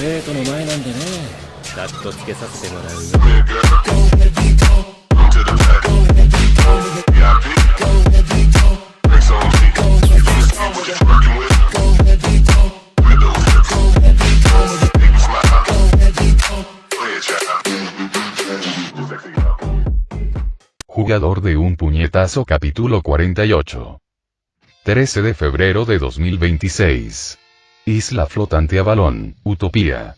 生徒の前なんでね、カットつけさせてもらうよ。Jugador de un puñetazo capítulo 48. 13 de febrero de 2026. Isla flotante Avalon, Utopía.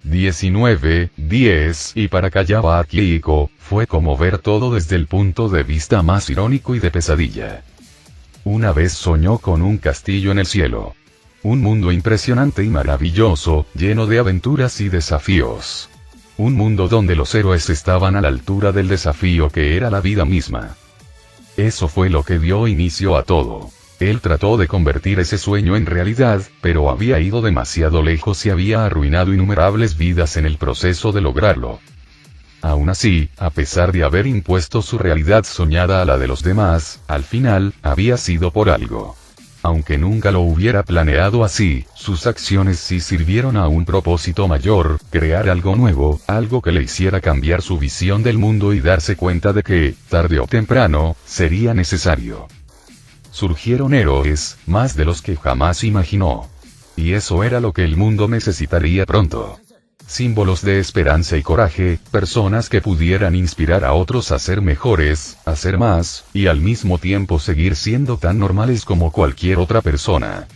19:10 y para Kayaba Akihiko, fue como ver todo desde el punto de vista más irónico y de pesadilla. Una vez soñó con un castillo en el cielo. Un mundo impresionante y maravilloso, lleno de aventuras y desafíos. Un mundo donde los héroes estaban a la altura del desafío que era la vida misma. Eso fue lo que dio inicio a todo. Él trató de convertir ese sueño en realidad, pero había ido demasiado lejos y había arruinado innumerables vidas en el proceso de lograrlo. Aún así, a pesar de haber impuesto su realidad soñada a la de los demás, al final, había sido por algo. Aunque nunca lo hubiera planeado así, sus acciones sí sirvieron a un propósito mayor, crear algo nuevo, algo que le hiciera cambiar su visión del mundo y darse cuenta de que, tarde o temprano, sería necesario. Surgieron héroes, más de los que jamás imaginó. Y eso era lo que el mundo necesitaría pronto. Símbolos de esperanza y coraje, personas que pudieran inspirar a otros a ser mejores, a ser más, y al mismo tiempo seguir siendo tan normales como cualquier otra persona.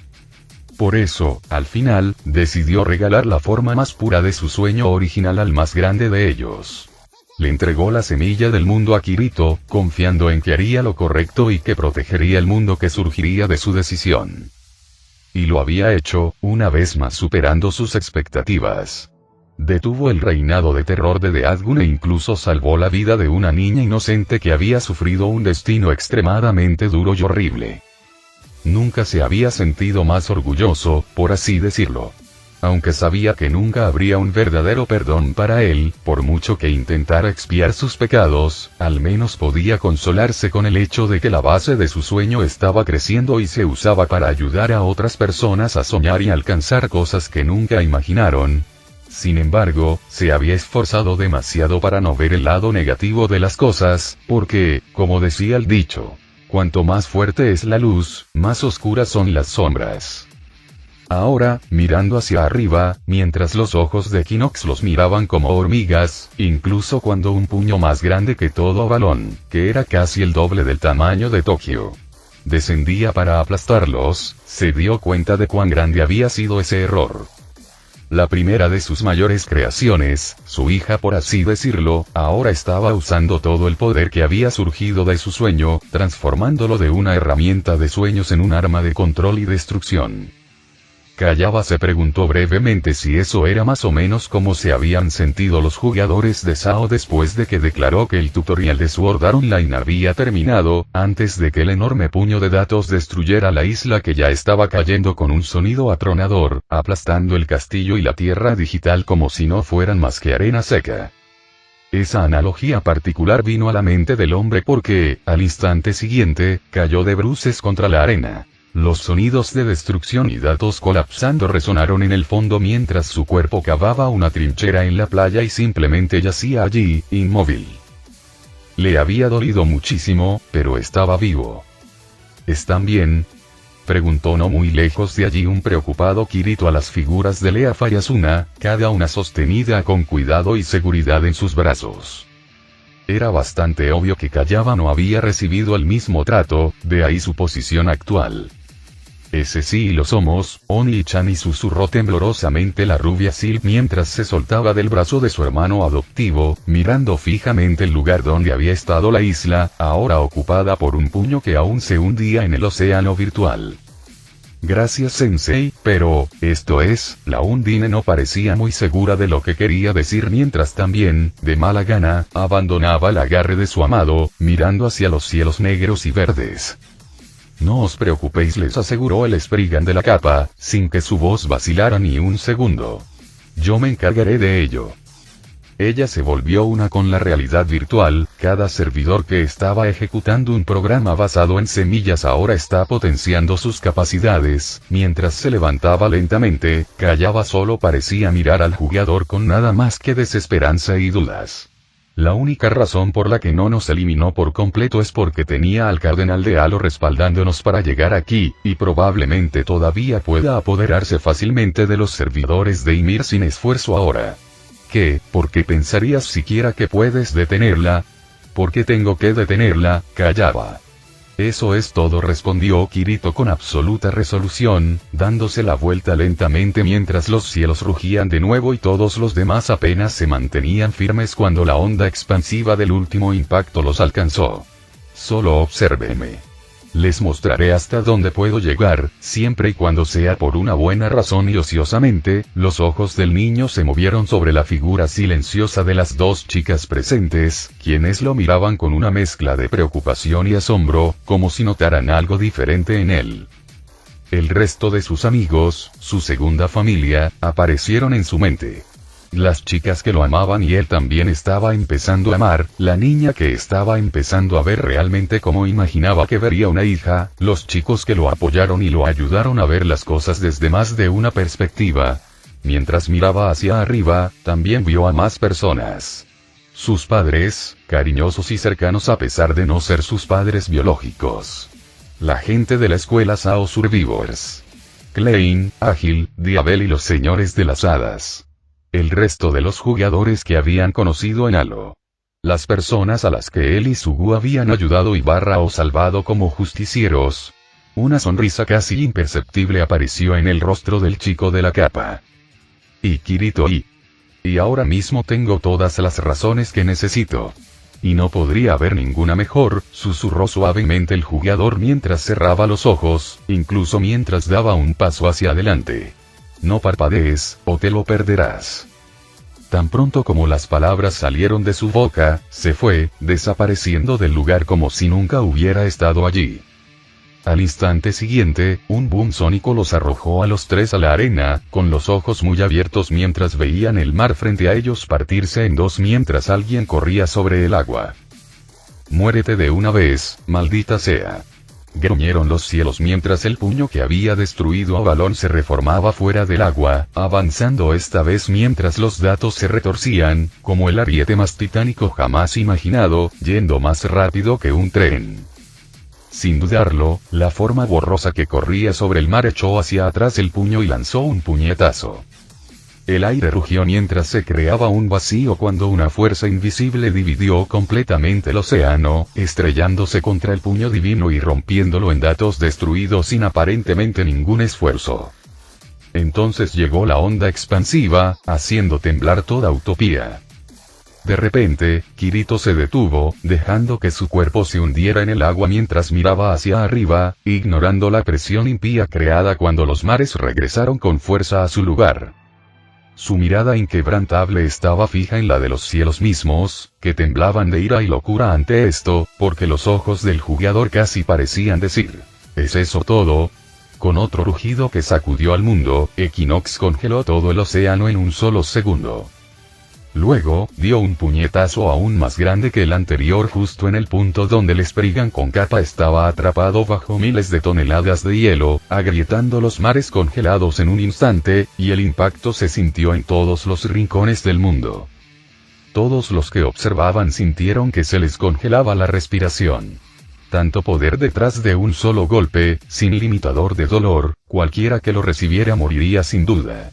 Por eso, al final, decidió regalar la forma más pura de su sueño original al más grande de ellos. Le entregó la semilla del mundo a Kirito, confiando en que haría lo correcto y que protegería el mundo que surgiría de su decisión. Y lo había hecho, una vez más superando sus expectativas. Detuvo el reinado de terror de Deadgun e incluso salvó la vida de una niña inocente que había sufrido un destino extremadamente duro y horrible. Nunca se había sentido más orgulloso, por así decirlo. Aunque sabía que nunca habría un verdadero perdón para él, por mucho que intentara expiar sus pecados, al menos podía consolarse con el hecho de que la base de su sueño estaba creciendo y se usaba para ayudar a otras personas a soñar y alcanzar cosas que nunca imaginaron. Sin embargo, se había esforzado demasiado para no ver el lado negativo de las cosas, porque, como decía el dicho, cuanto más fuerte es la luz, más oscuras son las sombras. Ahora, mirando hacia arriba, mientras los ojos de Equinox los miraban como hormigas, incluso cuando un puño más grande que todo Avalon, que era casi el doble del tamaño de Tokio, descendía para aplastarlos, se dio cuenta de cuán grande había sido ese error. La primera de sus mayores creaciones, su hija por así decirlo, ahora estaba usando todo el poder que había surgido de su sueño, transformándolo de una herramienta de sueños en un arma de control y destrucción. Kayaba se preguntó brevemente si eso era más o menos como se habían sentido los jugadores de SAO después de que declaró que el tutorial de Sword Art Online había terminado, antes de que el enorme puño de datos destruyera la isla que ya estaba cayendo con un sonido atronador, aplastando el castillo y la tierra digital como si no fueran más que arena seca. Esa analogía particular vino a la mente del hombre porque, al instante siguiente, cayó de bruces contra la arena. Los sonidos de destrucción y datos colapsando resonaron en el fondo mientras su cuerpo cavaba una trinchera en la playa y simplemente yacía allí, inmóvil. Le había dolido muchísimo, pero estaba vivo. ¿Están bien?, preguntó no muy lejos de allí un preocupado Kirito a las figuras de Leafa y Asuna, cada una sostenida con cuidado y seguridad en sus brazos. Era bastante obvio que Kayaba no había recibido el mismo trato, de ahí su posición actual. Ese sí lo somos, Oni-chan, susurró temblorosamente la rubia Silk mientras se soltaba del brazo de su hermano adoptivo, mirando fijamente el lugar donde había estado la isla, ahora ocupada por un puño que aún se hundía en el océano virtual. Gracias Sensei, pero, esto es, la Undine no parecía muy segura de lo que quería decir mientras también, de mala gana, abandonaba el agarre de su amado, mirando hacia los cielos negros y verdes. No os preocupéis, les aseguró el Spriggan de la capa, sin que su voz vacilara ni un segundo. Yo me encargaré de ello. Ella se volvió una con la realidad virtual, cada servidor que estaba ejecutando un programa basado en semillas ahora está potenciando sus capacidades, mientras se levantaba lentamente, callaba solo parecía mirar al jugador con nada más que desesperanza y dudas. La única razón por la que no nos eliminó por completo es porque tenía al Cardenal de Halo respaldándonos para llegar aquí, y probablemente todavía pueda apoderarse fácilmente de los servidores de Ymir sin esfuerzo ahora. ¿Qué? ¿Por qué pensarías siquiera que puedes detenerla? ¿Por qué tengo que detenerla? Callaba. Eso es todo, respondió Kirito con absoluta resolución, dándose la vuelta lentamente mientras los cielos rugían de nuevo y todos los demás apenas se mantenían firmes cuando la onda expansiva del último impacto los alcanzó. Solo obsérvenme. Les mostraré hasta dónde puedo llegar, siempre y cuando sea por una buena razón. Y ociosamente, los ojos del niño se movieron sobre la figura silenciosa de las dos chicas presentes, quienes lo miraban con una mezcla de preocupación y asombro, como si notaran algo diferente en él. El resto de sus amigos, su segunda familia, aparecieron en su mente. Las chicas que lo amaban y él también estaba empezando a amar, la niña que estaba empezando a ver realmente como imaginaba que vería una hija, los chicos que lo apoyaron y lo ayudaron a ver las cosas desde más de una perspectiva. Mientras miraba hacia arriba, también vio a más personas. Sus padres, cariñosos y cercanos a pesar de no ser sus padres biológicos. La gente de la escuela Sao Survivors. Klein, Ágil, Diabel y los señores de las hadas. El resto de los jugadores que habían conocido en Halo. Las personas a las que él y Sugu habían ayudado o salvado como justicieros. Una sonrisa casi imperceptible apareció en el rostro del chico de la capa. Y Kirito y ahora mismo tengo todas las razones que necesito. Y no podría haber ninguna mejor, susurró suavemente el jugador mientras cerraba los ojos, incluso mientras daba un paso hacia adelante. No parpadees, o te lo perderás. Tan pronto como las palabras salieron de su boca, se fue, desapareciendo del lugar como si nunca hubiera estado allí. Al instante siguiente, un boom sónico los arrojó a los tres a la arena, con los ojos muy abiertos mientras veían el mar frente a ellos partirse en dos mientras alguien corría sobre el agua. Muérete de una vez, maldita sea. Gruñeron los cielos mientras el puño que había destruido a Balón se reformaba fuera del agua, avanzando esta vez mientras los datos se retorcían, como el ariete más titánico jamás imaginado, yendo más rápido que un tren. Sin dudarlo, la forma borrosa que corría sobre el mar echó hacia atrás el puño y lanzó un puñetazo. El aire rugió mientras se creaba un vacío cuando una fuerza invisible dividió completamente el océano, estrellándose contra el puño divino y rompiéndolo en datos destruidos sin aparentemente ningún esfuerzo. Entonces llegó la onda expansiva, haciendo temblar toda Utopía. De repente, Kirito se detuvo, dejando que su cuerpo se hundiera en el agua mientras miraba hacia arriba, ignorando la presión impía creada cuando los mares regresaron con fuerza a su lugar. Su mirada inquebrantable estaba fija en la de los cielos mismos, que temblaban de ira y locura ante esto, porque los ojos del jugador casi parecían decir, ¿es eso todo? Con otro rugido que sacudió al mundo, Equinox congeló todo el océano en un solo segundo. Luego, dio un puñetazo aún más grande que el anterior justo en el punto donde el Spriggan con capa estaba atrapado bajo miles de toneladas de hielo, agrietando los mares congelados en un instante, y el impacto se sintió en todos los rincones del mundo. Todos los que observaban sintieron que se les congelaba la respiración. Tanto poder detrás de un solo golpe, sin limitador de dolor, cualquiera que lo recibiera moriría sin duda.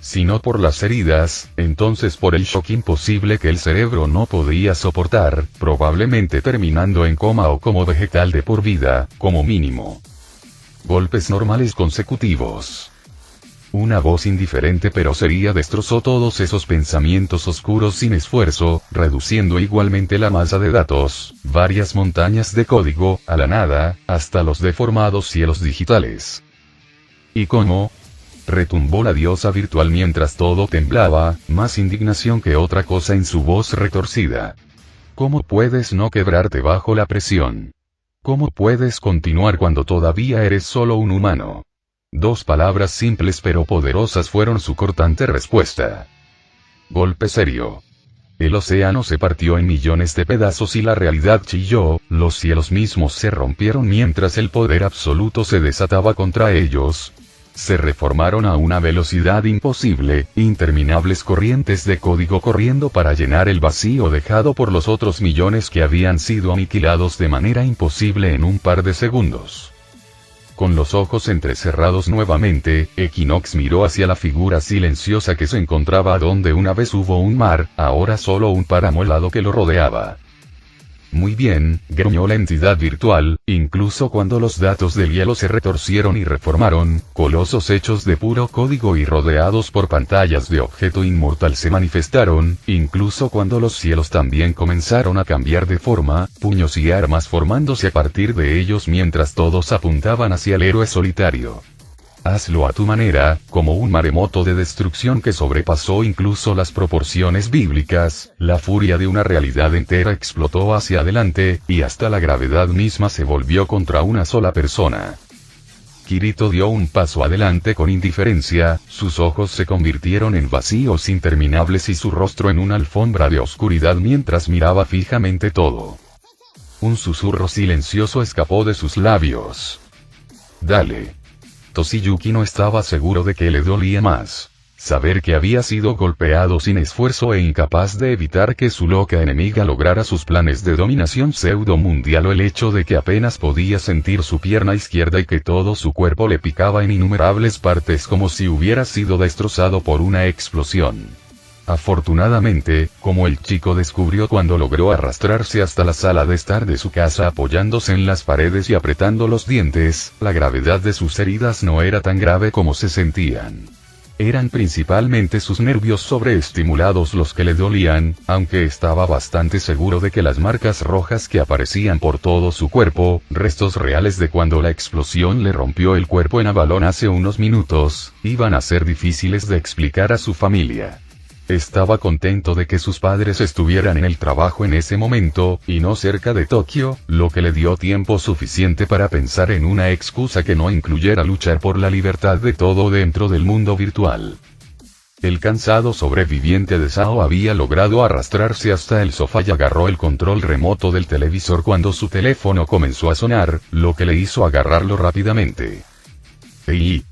Si no por las heridas, entonces por el shock imposible que el cerebro no podía soportar, probablemente terminando en coma o como vegetal de por vida, como mínimo. Golpes normales consecutivos. Una voz indiferente pero seria destrozó todos esos pensamientos oscuros sin esfuerzo, reduciendo igualmente la masa de datos, varias montañas de código, a la nada, hasta los deformados cielos digitales. ¿Y cómo? Retumbó la diosa virtual mientras todo temblaba, más indignación que otra cosa en su voz retorcida. ¿Cómo puedes no quebrarte bajo la presión? ¿Cómo puedes continuar cuando todavía eres solo un humano? Dos palabras simples pero poderosas fueron su cortante respuesta. Golpe serio. El océano se partió en millones de pedazos y la realidad chilló, los cielos mismos se rompieron mientras el poder absoluto se desataba contra ellos. Se reformaron a una velocidad imposible, interminables corrientes de código corriendo para llenar el vacío dejado por los otros millones que habían sido aniquilados de manera imposible en un par de segundos. Con los ojos entrecerrados nuevamente, Equinox miró hacia la figura silenciosa que se encontraba donde una vez hubo un mar, ahora solo un páramo helado que lo rodeaba. Muy bien, gruñó la entidad virtual, incluso cuando los datos del hielo se retorcieron y reformaron, colosos hechos de puro código y rodeados por pantallas de objeto inmortal se manifestaron, incluso cuando los cielos también comenzaron a cambiar de forma, puños y armas formándose a partir de ellos mientras todos apuntaban hacia el héroe solitario. Hazlo a tu manera, como un maremoto de destrucción que sobrepasó incluso las proporciones bíblicas, la furia de una realidad entera explotó hacia adelante, y hasta la gravedad misma se volvió contra una sola persona. Kirito dio un paso adelante con indiferencia, sus ojos se convirtieron en vacíos interminables y su rostro en una alfombra de oscuridad mientras miraba fijamente todo. Un susurro silencioso escapó de sus labios. Dale. Toshiyuki no estaba seguro de que le dolía más. Saber que había sido golpeado sin esfuerzo e incapaz de evitar que su loca enemiga lograra sus planes de dominación pseudo-mundial o el hecho de que apenas podía sentir su pierna izquierda y que todo su cuerpo le picaba en innumerables partes como si hubiera sido destrozado por una explosión. Afortunadamente, como el chico descubrió cuando logró arrastrarse hasta la sala de estar de su casa apoyándose en las paredes y apretando los dientes, la gravedad de sus heridas no era tan grave como se sentían. Eran principalmente sus nervios sobreestimulados los que le dolían, aunque estaba bastante seguro de que las marcas rojas que aparecían por todo su cuerpo, restos reales de cuando la explosión le rompió el cuerpo en Avalon hace unos minutos, iban a ser difíciles de explicar a su familia. Estaba contento de que sus padres estuvieran en el trabajo en ese momento, y no cerca de Tokio, lo que le dio tiempo suficiente para pensar en una excusa que no incluyera luchar por la libertad de todo dentro del mundo virtual. El cansado sobreviviente de Sao había logrado arrastrarse hasta el sofá y agarró el control remoto del televisor cuando su teléfono comenzó a sonar, lo que le hizo agarrarlo rápidamente. «Hey,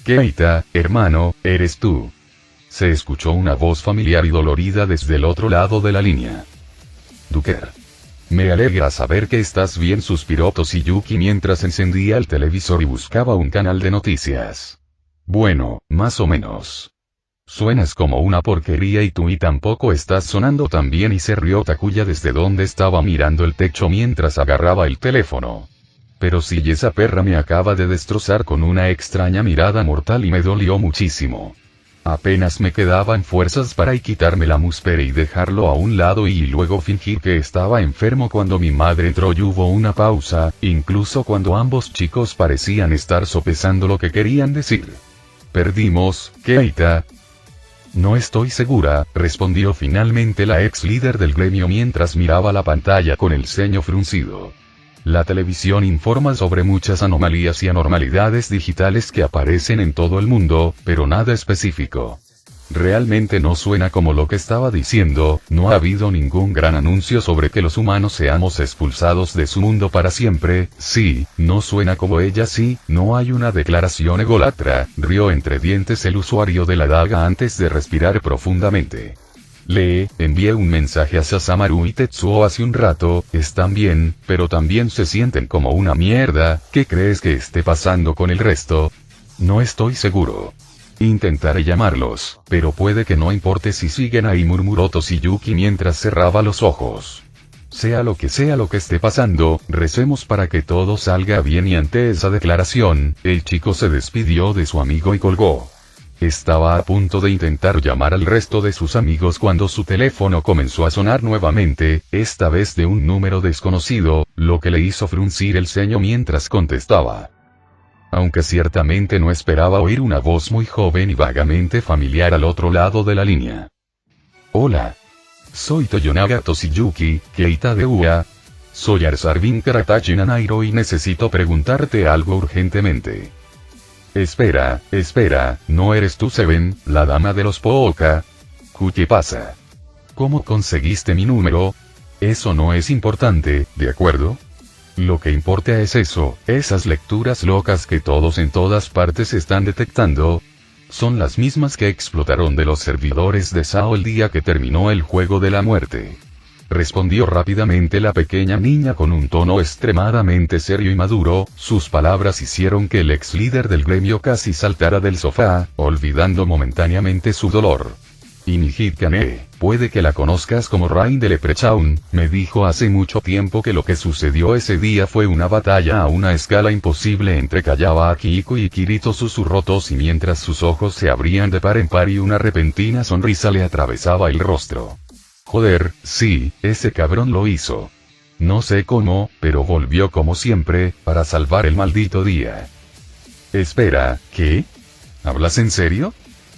Keita, hermano, ¿eres tú?», se escuchó una voz familiar y dolorida desde el otro lado de la línea. «Duker. Me alegra saber que estás bien», suspiró Toshiyuki mientras encendía el televisor y buscaba un canal de noticias. «Bueno, más o menos. Suenas como una porquería y tú y tampoco estás sonando tan bien», y se rió Takuya desde donde estaba mirando el techo mientras agarraba el teléfono. «Pero si esa perra me acaba de destrozar con una extraña mirada mortal y me dolió muchísimo. Apenas me quedaban fuerzas para quitarme la muspera y dejarlo a un lado y luego fingir que estaba enfermo cuando mi madre entró y hubo una pausa, incluso cuando ambos chicos parecían estar sopesando lo que querían decir. ¿Perdimos, Keita?». «No estoy segura», respondió finalmente la ex líder del gremio mientras miraba la pantalla con el ceño fruncido. La televisión informa sobre muchas anomalías y anormalidades digitales que aparecen en todo el mundo, pero nada específico. Realmente no suena como lo que estaba diciendo, no ha habido ningún gran anuncio sobre que los humanos seamos expulsados de su mundo para siempre, sí, no suena como ella sí, no hay una declaración ególatra, rió entre dientes el usuario de la daga antes de respirar profundamente. «Le envié un mensaje a Sasamaru y Tetsuo hace un rato, están bien, pero también se sienten como una mierda, ¿qué crees que esté pasando con el resto?». «No estoy seguro. Intentaré llamarlos, pero puede que no importe si siguen ahí», murmuró Toshiyuki mientras cerraba los ojos. Sea lo que esté pasando, recemos para que todo salga bien», y ante esa declaración, el chico se despidió de su amigo y colgó. Estaba a punto de intentar llamar al resto de sus amigos cuando su teléfono comenzó a sonar nuevamente, esta vez de un número desconocido, lo que le hizo fruncir el ceño mientras contestaba. Aunque ciertamente no esperaba oír una voz muy joven y vagamente familiar al otro lado de la línea. «Hola. Soy Toyonaga Toshiyuki, Keita de Ua. Soy Arsarvin Karatachi Nanairo y necesito preguntarte algo urgentemente». Espera, ¿no eres tú Seven, la dama de los Pooka? ¿Qué pasa? ¿Cómo conseguiste mi número? Eso no es importante, ¿de acuerdo? Lo que importa es eso, esas lecturas locas que todos en todas partes están detectando. Son las mismas que explotaron de los servidores de SAO el día que terminó el juego de la muerte. Respondió rápidamente la pequeña niña con un tono extremadamente serio y maduro. Sus palabras hicieron que el ex líder del gremio casi saltara del sofá, olvidando momentáneamente su dolor. Y Nihikane, puede que la conozcas como Rain de Leprechaun, me dijo hace mucho tiempo que lo que sucedió ese día fue una batalla a una escala imposible entre Kayaba Akihiko y Kirito, susurró Toshi mientras sus ojos se abrían de par en par y una repentina sonrisa le atravesaba el rostro. Joder, sí, ese cabrón lo hizo. No sé cómo, pero volvió como siempre, para salvar el maldito día. Espera, ¿qué? ¿Hablas en serio?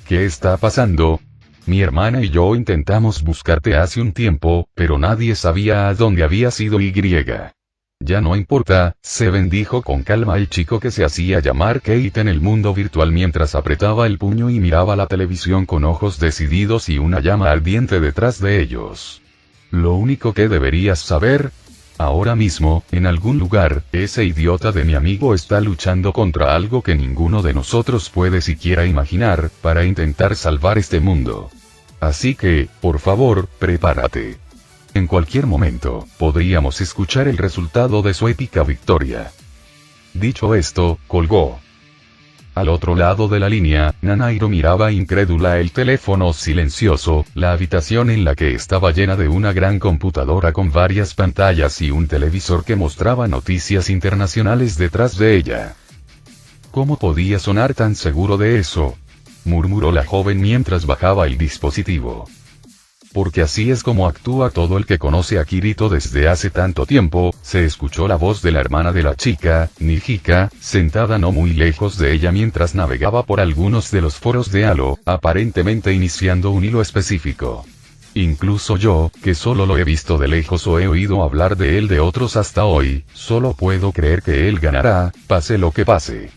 ¿Qué está pasando? Mi hermana y yo intentamos buscarte hace un tiempo, pero nadie sabía a dónde habías ido y. Ya no importa, Seven dijo con calma el chico que se hacía llamar Kate en el mundo virtual mientras apretaba el puño y miraba la televisión con ojos decididos y una llama ardiente detrás de ellos. Lo único que deberías saber, ahora mismo, en algún lugar, ese idiota de mi amigo está luchando contra algo que ninguno de nosotros puede siquiera imaginar, para intentar salvar este mundo. Así que, por favor, prepárate. En cualquier momento, podríamos escuchar el resultado de su épica victoria. Dicho esto, colgó. Al otro lado de la línea, Nanairo miraba incrédula el teléfono silencioso, la habitación en la que estaba llena de una gran computadora con varias pantallas y un televisor que mostraba noticias internacionales detrás de ella. ¿Cómo podía sonar tan seguro de eso?, murmuró la joven mientras bajaba el dispositivo. Porque así es como actúa todo el que conoce a Kirito desde hace tanto tiempo, se escuchó la voz de la hermana de la chica, Nihika, sentada no muy lejos de ella mientras navegaba por algunos de los foros de Halo, aparentemente iniciando un hilo específico. Incluso yo, que solo lo he visto de lejos o he oído hablar de él de otros hasta hoy, solo puedo creer que él ganará, pase lo que pase.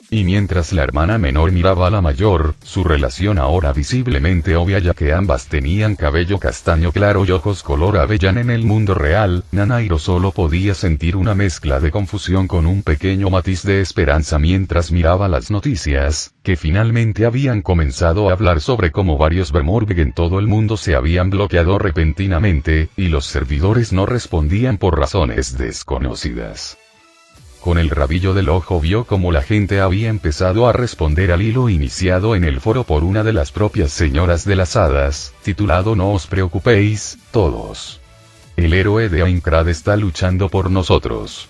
Y mientras la hermana menor miraba a la mayor, su relación ahora visiblemente obvia ya que ambas tenían cabello castaño claro y ojos color avellana en el mundo real, Nanairo solo podía sentir una mezcla de confusión con un pequeño matiz de esperanza mientras miraba las noticias, que finalmente habían comenzado a hablar sobre cómo varios Vermorg en todo el mundo se habían bloqueado repentinamente, y los servidores no respondían por razones desconocidas. Con el rabillo del ojo vio cómo la gente había empezado a responder al hilo iniciado en el foro por una de las propias señoras de las hadas, titulado No os preocupéis, todos. El héroe de Aincrad está luchando por nosotros.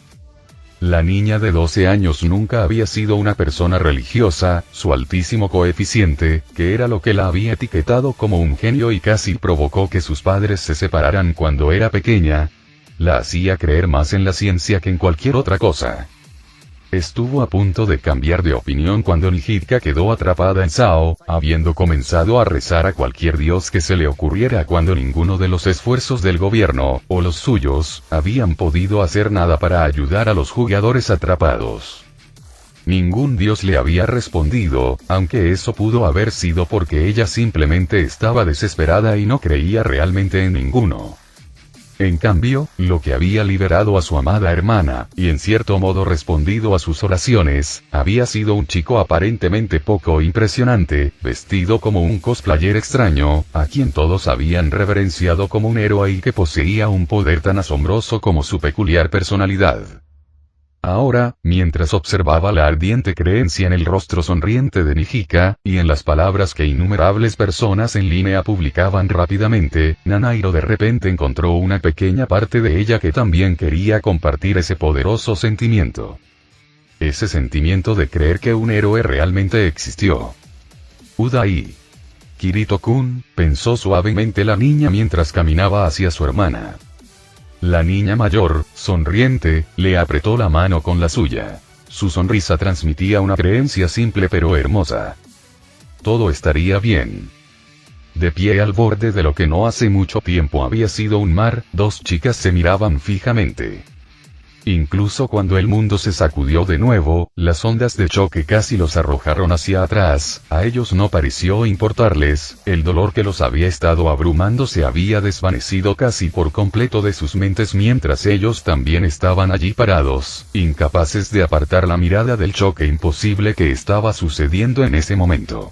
La niña de 12 años nunca había sido una persona religiosa, su altísimo coeficiente, que era lo que la había etiquetado como un genio y casi provocó que sus padres se separaran cuando era pequeña, la hacía creer más en la ciencia que en cualquier otra cosa. Estuvo a punto de cambiar de opinión cuando Nihika quedó atrapada en Sao, habiendo comenzado a rezar a cualquier dios que se le ocurriera cuando ninguno de los esfuerzos del gobierno, o los suyos, habían podido hacer nada para ayudar a los jugadores atrapados. Ningún dios le había respondido, aunque eso pudo haber sido porque ella simplemente estaba desesperada y no creía realmente en ninguno. En cambio, lo que había liberado a su amada hermana, y en cierto modo respondido a sus oraciones, había sido un chico aparentemente poco impresionante, vestido como un cosplayer extraño, a quien todos habían reverenciado como un héroe y que poseía un poder tan asombroso como su peculiar personalidad. Ahora, mientras observaba la ardiente creencia en el rostro sonriente de Nihika, y en las palabras que innumerables personas en línea publicaban rápidamente, Nanairo de repente encontró una pequeña parte de ella que también quería compartir ese poderoso sentimiento. Ese sentimiento de creer que un héroe realmente existió. Udai. Kirito-kun, pensó suavemente la niña mientras caminaba hacia su hermana. La niña mayor, sonriente, le apretó la mano con la suya. Su sonrisa transmitía una creencia simple pero hermosa. Todo estaría bien. De pie al borde de lo que no hace mucho tiempo había sido un mar, dos chicas se miraban fijamente. Incluso cuando el mundo se sacudió de nuevo, las ondas de choque casi los arrojaron hacia atrás, a ellos no pareció importarles, el dolor que los había estado abrumando se había desvanecido casi por completo de sus mentes mientras ellos también estaban allí parados, incapaces de apartar la mirada del choque imposible que estaba sucediendo en ese momento.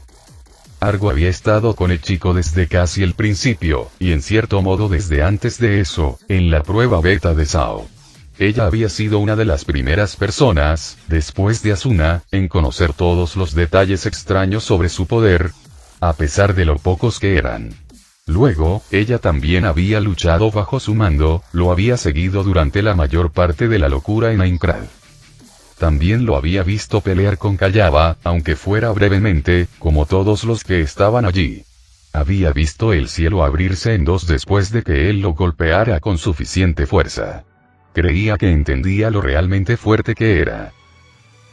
Argo había estado con el chico desde casi el principio, y en cierto modo desde antes de eso, en la prueba beta de Sao. Ella había sido una de las primeras personas, después de Asuna, en conocer todos los detalles extraños sobre su poder, a pesar de lo pocos que eran. Luego, ella también había luchado bajo su mando, lo había seguido durante la mayor parte de la locura en Aincrad. También lo había visto pelear con Kayaba, aunque fuera brevemente, como todos los que estaban allí. Había visto el cielo abrirse en dos después de que él lo golpeara con suficiente fuerza. Creía que entendía lo realmente fuerte que era.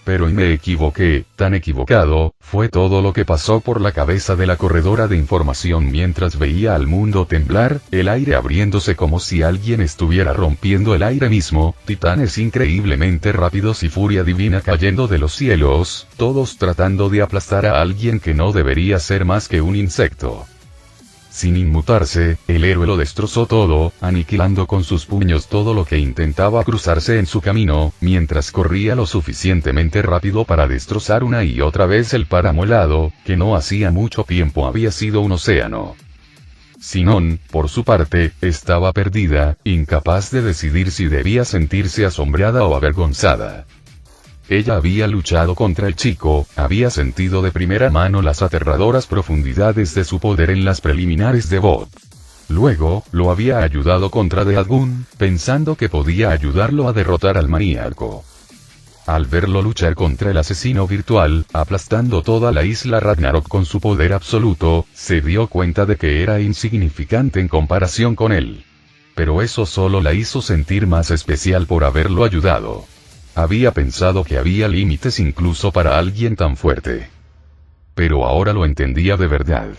Pero y me equivoqué, tan equivocado, fue todo lo que pasó por la cabeza de la corredora de información mientras veía al mundo temblar, el aire abriéndose como si alguien estuviera rompiendo el aire mismo, titanes increíblemente rápidos y furia divina cayendo de los cielos, todos tratando de aplastar a alguien que no debería ser más que un insecto. Sin inmutarse, el héroe lo destrozó todo, aniquilando con sus puños todo lo que intentaba cruzarse en su camino, mientras corría lo suficientemente rápido para destrozar una y otra vez el páramo helado, que no hacía mucho tiempo había sido un océano. Sinon, por su parte, estaba perdida, incapaz de decidir si debía sentirse asombrada o avergonzada. Ella había luchado contra el chico, había sentido de primera mano las aterradoras profundidades de su poder en las preliminares de Bot. Luego, lo había ayudado contra Deadgun, pensando que podía ayudarlo a derrotar al maníaco. Al verlo luchar contra el asesino virtual, aplastando toda la isla Ragnarok con su poder absoluto, se dio cuenta de que era insignificante en comparación con él. Pero eso solo la hizo sentir más especial por haberlo ayudado. Había pensado que había límites incluso para alguien tan fuerte. Pero ahora lo entendía de verdad.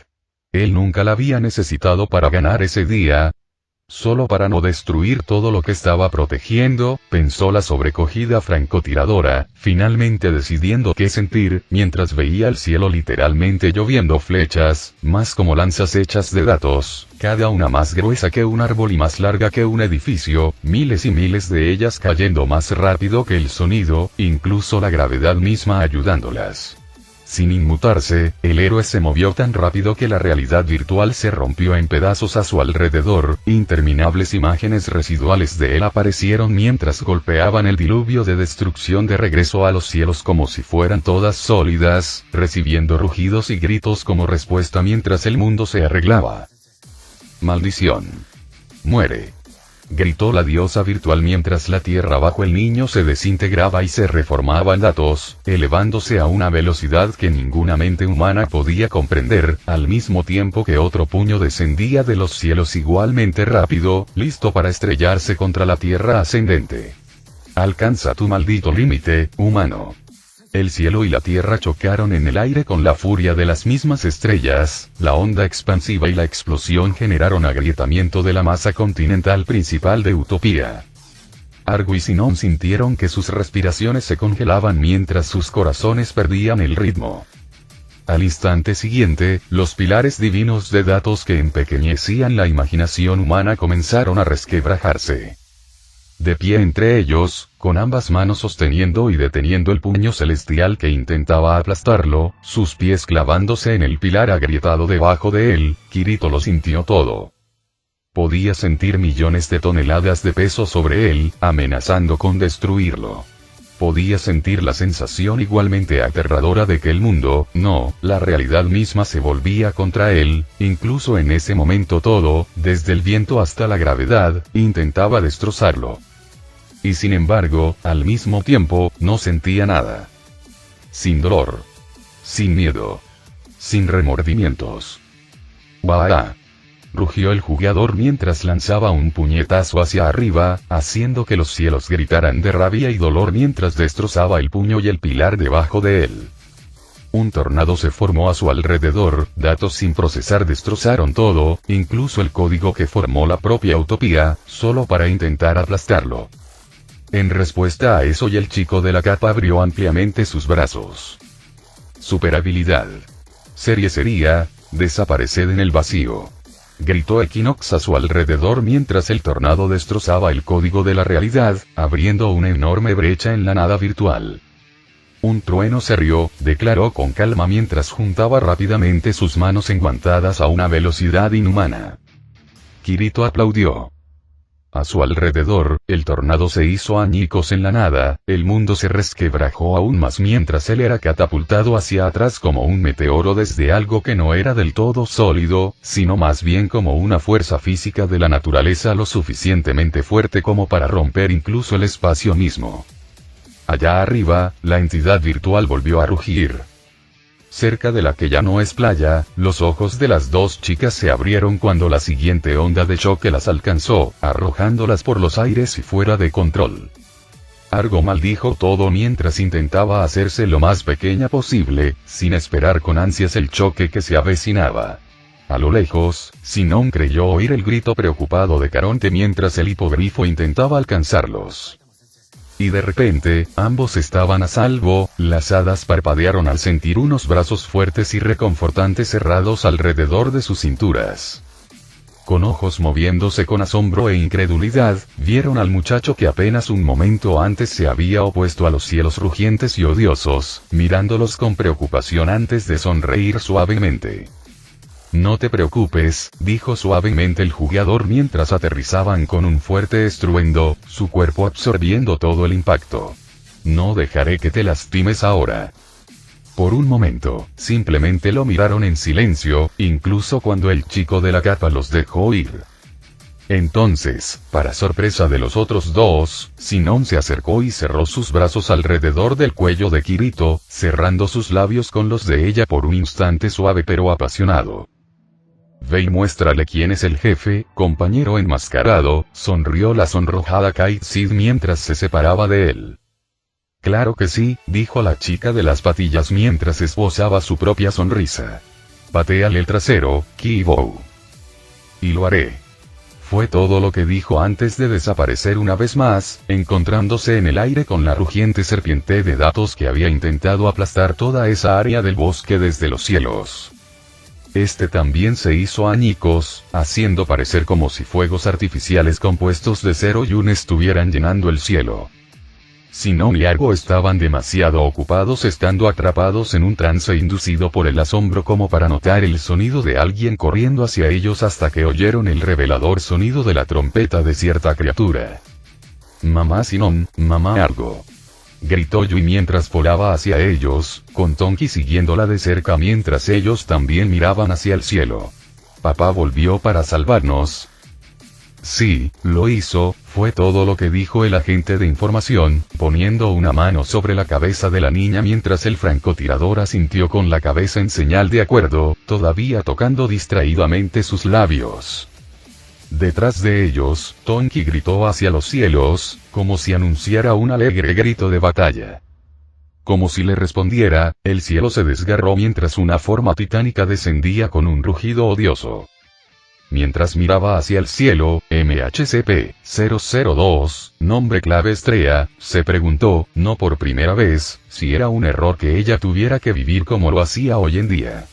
Él nunca la había necesitado para ganar ese día. Solo para no destruir todo lo que estaba protegiendo, pensó la sobrecogida francotiradora, finalmente decidiendo qué sentir, mientras veía el cielo literalmente lloviendo flechas, más como lanzas hechas de datos, cada una más gruesa que un árbol y más larga que un edificio, miles y miles de ellas cayendo más rápido que el sonido, incluso la gravedad misma ayudándolas. Sin inmutarse, el héroe se movió tan rápido que la realidad virtual se rompió en pedazos a su alrededor, interminables imágenes residuales de él aparecieron mientras golpeaban el diluvio de destrucción de regreso a los cielos como si fueran todas sólidas, recibiendo rugidos y gritos como respuesta mientras el mundo se arreglaba. Maldición. Muere. Gritó la diosa virtual mientras la tierra bajo el niño se desintegraba y se reformaba en datos, elevándose a una velocidad que ninguna mente humana podía comprender, al mismo tiempo que otro puño descendía de los cielos igualmente rápido, listo para estrellarse contra la tierra ascendente. Alcanza tu maldito límite, humano. El cielo y la tierra chocaron en el aire con la furia de las mismas estrellas, la onda expansiva y la explosión generaron agrietamiento de la masa continental principal de Utopía. Argo y Sinon sintieron que sus respiraciones se congelaban mientras sus corazones perdían el ritmo. Al instante siguiente, los pilares divinos de datos que empequeñecían la imaginación humana comenzaron a resquebrajarse. De pie entre ellos, con ambas manos sosteniendo y deteniendo el puño celestial que intentaba aplastarlo, sus pies clavándose en el pilar agrietado debajo de él, Kirito lo sintió todo. Podía sentir millones de toneladas de peso sobre él, amenazando con destruirlo. Podía sentir la sensación igualmente aterradora de que el mundo, no, la realidad misma se volvía contra él, incluso en ese momento todo, desde el viento hasta la gravedad, intentaba destrozarlo. Y sin embargo, al mismo tiempo, no sentía nada. Sin dolor. Sin miedo. Sin remordimientos. ¡Bah! Rugió el jugador mientras lanzaba un puñetazo hacia arriba, haciendo que los cielos gritaran de rabia y dolor mientras destrozaba el puño y el pilar debajo de él. Un tornado se formó a su alrededor, datos sin procesar destrozaron todo, incluso el código que formó la propia Utopía, solo para intentar aplastarlo. En respuesta a eso, y el chico de la capa abrió ampliamente sus brazos. Super habilidad. Serie sería, desapareced en el vacío. Gritó Equinox a su alrededor mientras el tornado destrozaba el código de la realidad, abriendo una enorme brecha en la nada virtual. Un trueno se rió, declaró con calma mientras juntaba rápidamente sus manos enguantadas a una velocidad inhumana. Kirito aplaudió. A su alrededor, el tornado se hizo añicos en la nada, el mundo se resquebrajó aún más mientras él era catapultado hacia atrás como un meteoro desde algo que no era del todo sólido, sino más bien como una fuerza física de la naturaleza lo suficientemente fuerte como para romper incluso el espacio mismo. Allá arriba, la entidad virtual volvió a rugir. Cerca de la que ya no es playa, los ojos de las dos chicas se abrieron cuando la siguiente onda de choque las alcanzó, arrojándolas por los aires y fuera de control. Argo maldijo todo mientras intentaba hacerse lo más pequeña posible, sin esperar con ansias el choque que se avecinaba. A lo lejos, Sinon creyó oír el grito preocupado de Caronte mientras el hipogrifo intentaba alcanzarlos. Y de repente, ambos estaban a salvo. Las hadas parpadearon al sentir unos brazos fuertes y reconfortantes cerrados alrededor de sus cinturas. Con ojos moviéndose con asombro e incredulidad, vieron al muchacho que apenas un momento antes se había opuesto a los cielos rugientes y odiosos, mirándolos con preocupación antes de sonreír suavemente. No te preocupes, dijo suavemente el jugador mientras aterrizaban con un fuerte estruendo, su cuerpo absorbiendo todo el impacto. No dejaré que te lastimes ahora. Por un momento, simplemente lo miraron en silencio, incluso cuando el chico de la capa los dejó ir. Entonces, para sorpresa de los otros dos, Sinon se acercó y cerró sus brazos alrededor del cuello de Kirito, cerrando sus labios con los de ella por un instante suave pero apasionado. Ve y muéstrale quién es el jefe, compañero enmascarado, sonrió la sonrojada Kite Seed mientras se separaba de él. Claro que sí, dijo la chica de las patillas mientras esbozaba su propia sonrisa. Patéale el trasero, Kibou. Y lo haré. Fue todo lo que dijo antes de desaparecer una vez más, encontrándose en el aire con la rugiente serpiente de datos que había intentado aplastar toda esa área del bosque desde los cielos. Este también se hizo añicos, haciendo parecer como si fuegos artificiales compuestos de 0 y 1 estuvieran llenando el cielo. Sinon y Argo estaban demasiado ocupados estando atrapados en un trance inducido por el asombro como para notar el sonido de alguien corriendo hacia ellos hasta que oyeron el revelador sonido de la trompeta de cierta criatura. Mamá Sinon, mamá Argo. Gritó Yui mientras volaba hacia ellos, con Tonki siguiéndola de cerca mientras ellos también miraban hacia el cielo. Papá volvió para salvarnos. Sí, lo hizo, fue todo lo que dijo el agente de información, poniendo una mano sobre la cabeza de la niña mientras el francotirador asintió con la cabeza en señal de acuerdo, todavía tocando distraídamente sus labios. Detrás de ellos, Tonki gritó hacia los cielos, como si anunciara un alegre grito de batalla. Como si le respondiera, el cielo se desgarró mientras una forma titánica descendía con un rugido odioso. Mientras miraba hacia el cielo, MHCP-002, nombre clave estrella, se preguntó, no por primera vez, si era un error que ella tuviera que vivir como lo hacía hoy en día.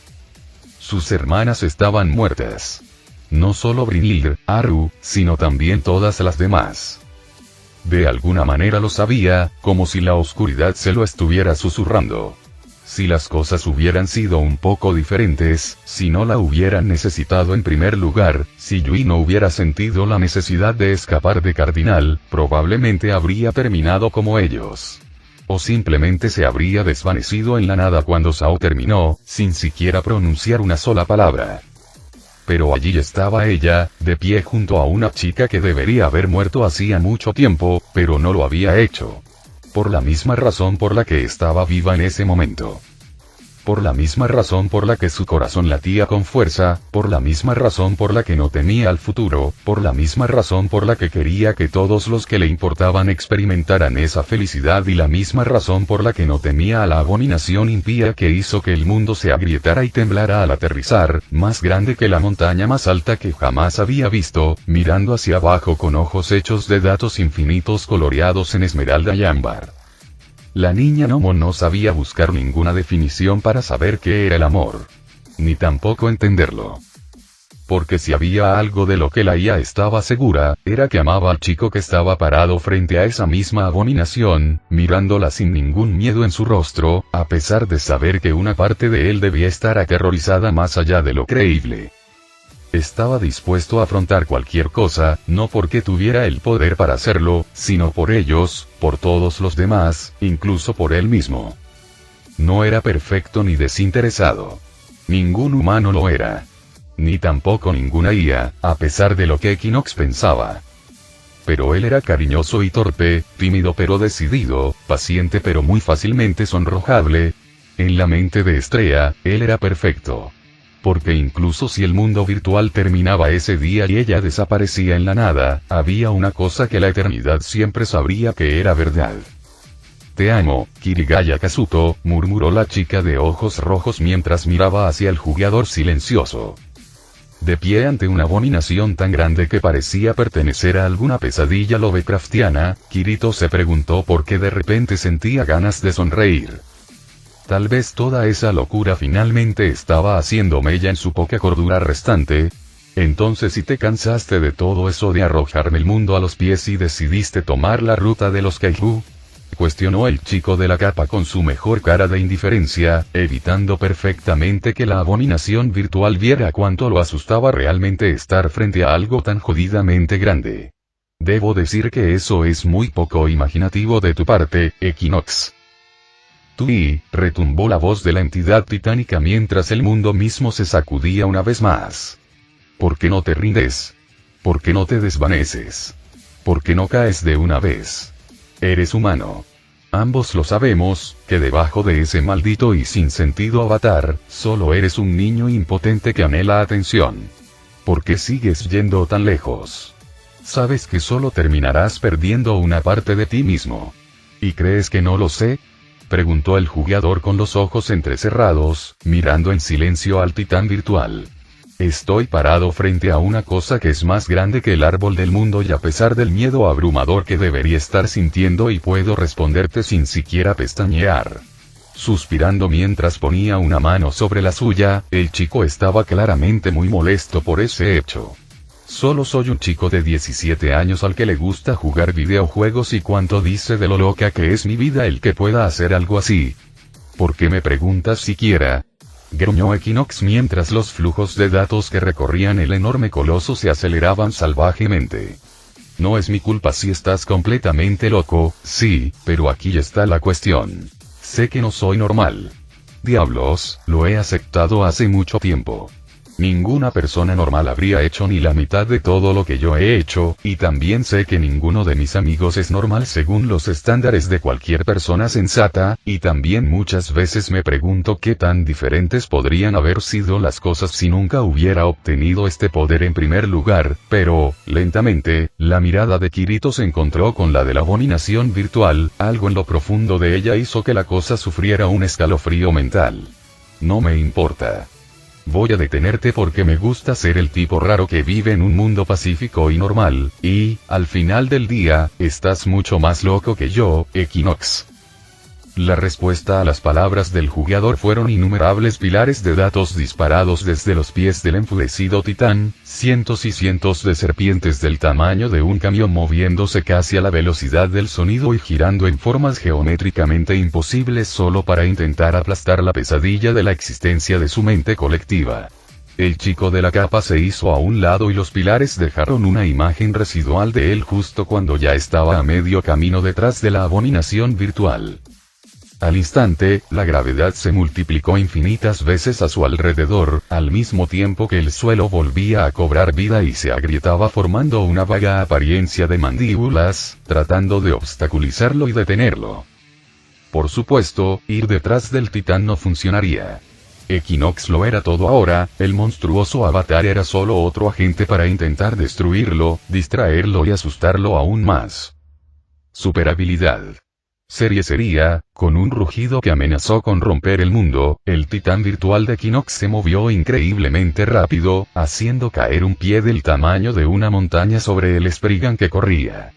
Sus hermanas estaban muertas. No solo Brynhilde, Haru, sino también todas las demás. De alguna manera lo sabía, como si la oscuridad se lo estuviera susurrando. Si las cosas hubieran sido un poco diferentes, si no la hubieran necesitado en primer lugar, si Yui no hubiera sentido la necesidad de escapar de Cardinal, probablemente habría terminado como ellos. O simplemente se habría desvanecido en la nada cuando Sao terminó, sin siquiera pronunciar una sola palabra. Pero allí estaba ella, de pie junto a una chica que debería haber muerto hacía mucho tiempo, pero no lo había hecho. Por la misma razón por la que estaba viva en ese momento. por la misma razón por la que su corazón latía con fuerza, por la misma razón por la que no temía al futuro, por la misma razón por la que quería que todos los que le importaban experimentaran esa felicidad y la misma razón por la que no temía a la abominación impía que hizo que el mundo se agrietara y temblara al aterrizar, más grande que la montaña más alta que jamás había visto, mirando hacia abajo con ojos hechos de datos infinitos coloreados en esmeralda y ámbar. La niña Nomo no sabía buscar ninguna definición para saber qué era el amor. Ni tampoco entenderlo. Porque si había algo de lo que la IA estaba segura, era que amaba al chico que estaba parado frente a esa misma abominación, mirándola sin ningún miedo en su rostro, a pesar de saber que una parte de él debía estar aterrorizada más allá de lo creíble. Estaba dispuesto a afrontar cualquier cosa, no porque tuviera el poder para hacerlo, sino por ellos, por todos los demás, incluso por él mismo. No era perfecto ni desinteresado. Ningún humano lo era. Ni tampoco ninguna IA, a pesar de lo que Equinox pensaba. Pero él era cariñoso y torpe, tímido pero decidido, paciente pero muy fácilmente sonrojable. En la mente de Estrella, él era perfecto. Porque incluso si el mundo virtual terminaba ese día y ella desaparecía en la nada, había una cosa que la eternidad siempre sabría que era verdad. Te amo, Kirigaya Kazuto, murmuró la chica de ojos rojos mientras miraba hacia el jugador silencioso. De pie ante una abominación tan grande que parecía pertenecer a alguna pesadilla Lovecraftiana, Kirito se preguntó por qué de repente sentía ganas de sonreír. Tal vez toda esa locura finalmente estaba haciendo mella en su poca cordura restante. Entonces si te cansaste de todo eso de arrojarme el mundo a los pies y decidiste tomar la ruta de los kaiju, cuestionó el chico de la capa con su mejor cara de indiferencia, evitando perfectamente que la abominación virtual viera cuánto lo asustaba realmente estar frente a algo tan jodidamente grande. Debo decir que eso es muy poco imaginativo de tu parte, Equinox. Tui, retumbó la voz de la entidad titánica mientras el mundo mismo se sacudía una vez más. ¿Por qué no te rindes? ¿Por qué no te desvaneces? ¿Por qué no caes de una vez? Eres humano. Ambos lo sabemos, que debajo de ese maldito y sin sentido avatar, solo eres un niño impotente que anhela atención. ¿Por qué sigues yendo tan lejos? Sabes que solo terminarás perdiendo una parte de ti mismo. ¿Y crees que no lo sé? Preguntó el jugador con los ojos entrecerrados, mirando en silencio al titán virtual. Estoy parado frente a una cosa que es más grande que el árbol del mundo y a pesar del miedo abrumador que debería estar sintiendo y puedo responderte sin siquiera pestañear. Suspirando mientras ponía una mano sobre la suya, el chico estaba claramente muy molesto por ese hecho. Solo soy un chico de 17 años al que le gusta jugar videojuegos y cuánto dice de lo loca que es mi vida el que pueda hacer algo así. ¿Por qué me preguntas siquiera? Gruñó Equinox mientras los flujos de datos que recorrían el enorme coloso se aceleraban salvajemente. No es mi culpa si estás completamente loco, sí, pero aquí está la cuestión. Sé que no soy normal. Diablos, lo he aceptado hace mucho tiempo. Ninguna persona normal habría hecho ni la mitad de todo lo que yo he hecho, y también sé que ninguno de mis amigos es normal según los estándares de cualquier persona sensata, y también muchas veces me pregunto qué tan diferentes podrían haber sido las cosas si nunca hubiera obtenido este poder en primer lugar, pero, lentamente, la mirada de Kirito se encontró con la de la abominación virtual, algo en lo profundo de ella hizo que la cosa sufriera un escalofrío mental. No me importa. Voy a detenerte porque me gusta ser el tipo raro que vive en un mundo pacífico y normal, y, al final del día, estás mucho más loco que yo, Equinox. La respuesta a las palabras del jugador fueron innumerables pilares de datos disparados desde los pies del enfurecido titán, cientos y cientos de serpientes del tamaño de un camión moviéndose casi a la velocidad del sonido y girando en formas geométricamente imposibles solo para intentar aplastar la pesadilla de la existencia de su mente colectiva. El chico de la capa se hizo a un lado y los pilares dejaron una imagen residual de él justo cuando ya estaba a medio camino detrás de la abominación virtual. Al instante, la gravedad se multiplicó infinitas veces a su alrededor, al mismo tiempo que el suelo volvía a cobrar vida y se agrietaba formando una vaga apariencia de mandíbulas, tratando de obstaculizarlo y detenerlo. Por supuesto, ir detrás del titán no funcionaría. Equinox lo era todo ahora, el monstruoso avatar era solo otro agente para intentar destruirlo, distraerlo y asustarlo aún más. Superhabilidad. Serie sería, con un rugido que amenazó con romper el mundo, el titán virtual de Equinox se movió increíblemente rápido, haciendo caer un pie del tamaño de una montaña sobre el Spriggan que corría.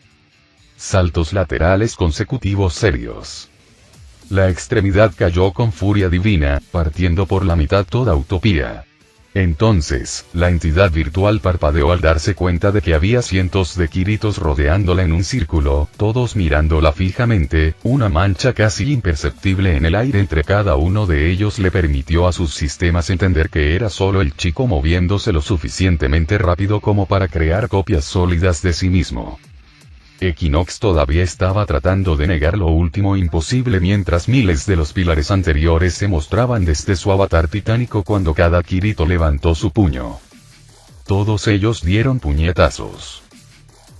Saltos laterales consecutivos serios. La extremidad cayó con furia divina, partiendo por la mitad toda Utopía. Entonces, la entidad virtual parpadeó al darse cuenta de que había cientos de Kiritos rodeándola en un círculo, todos mirándola fijamente, una mancha casi imperceptible en el aire entre cada uno de ellos le permitió a sus sistemas entender que era solo el chico moviéndose lo suficientemente rápido como para crear copias sólidas de sí mismo. Equinox todavía estaba tratando de negar lo último imposible mientras miles de los pilares anteriores se mostraban desde su avatar titánico cuando cada Kirito levantó su puño. Todos ellos dieron puñetazos.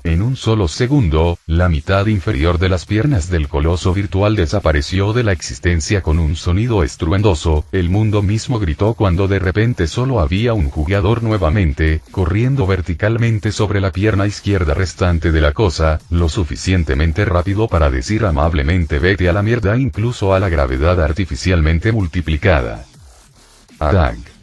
En un solo segundo, la mitad inferior de las piernas del coloso virtual desapareció de la existencia con un sonido estruendoso, el mundo mismo gritó cuando de repente solo había un jugador nuevamente, corriendo verticalmente sobre la pierna izquierda restante de la cosa, lo suficientemente rápido para decir amablemente vete a la mierda incluso a la gravedad artificialmente multiplicada. Attack.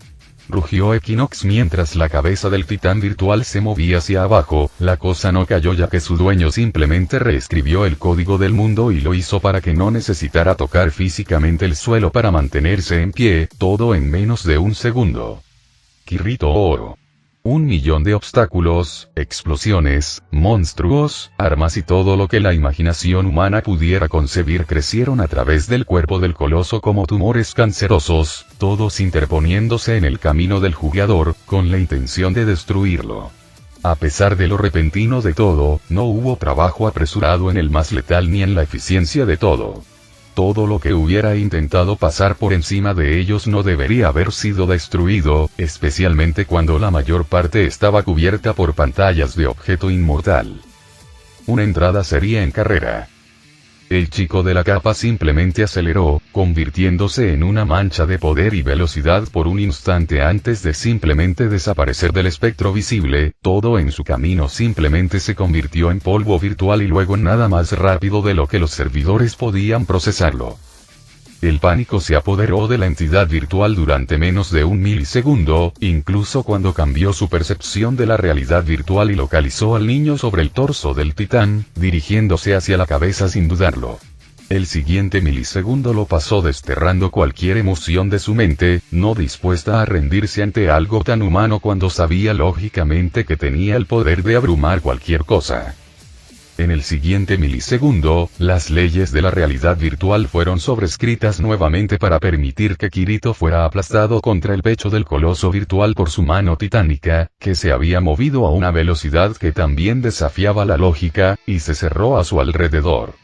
Rugió Equinox mientras la cabeza del titán virtual se movía hacia abajo, la cosa no cayó ya que su dueño simplemente reescribió el código del mundo y lo hizo para que no necesitara tocar físicamente el suelo para mantenerse en pie, todo en menos de un segundo. Kirito Oro. 1.000.000 de obstáculos, explosiones, monstruos, armas y todo lo que la imaginación humana pudiera concebir crecieron a través del cuerpo del coloso como tumores cancerosos, todos interponiéndose en el camino del jugador, con la intención de destruirlo. A pesar de lo repentino de todo, no hubo trabajo apresurado en el más letal ni en la eficiencia de todo. Todo lo que hubiera intentado pasar por encima de ellos no debería haber sido destruido, especialmente cuando la mayor parte estaba cubierta por pantallas de objeto inmortal. Una entrada sería en carrera. El chico de la capa simplemente aceleró, convirtiéndose en una mancha de poder y velocidad por un instante antes de simplemente desaparecer del espectro visible, todo en su camino simplemente se convirtió en polvo virtual y luego en nada más rápido de lo que los servidores podían procesarlo. El pánico se apoderó de la entidad virtual durante menos de un milisegundo, incluso cuando cambió su percepción de la realidad virtual y localizó al niño sobre el torso del titán, dirigiéndose hacia la cabeza sin dudarlo. El siguiente milisegundo lo pasó desterrando cualquier emoción de su mente, no dispuesta a rendirse ante algo tan humano cuando sabía lógicamente que tenía el poder de abrumar cualquier cosa. En el siguiente milisegundo, las leyes de la realidad virtual fueron sobrescritas nuevamente para permitir que Kirito fuera aplastado contra el pecho del coloso virtual por su mano titánica, que se había movido a una velocidad que también desafiaba la lógica, y se cerró a su alrededor.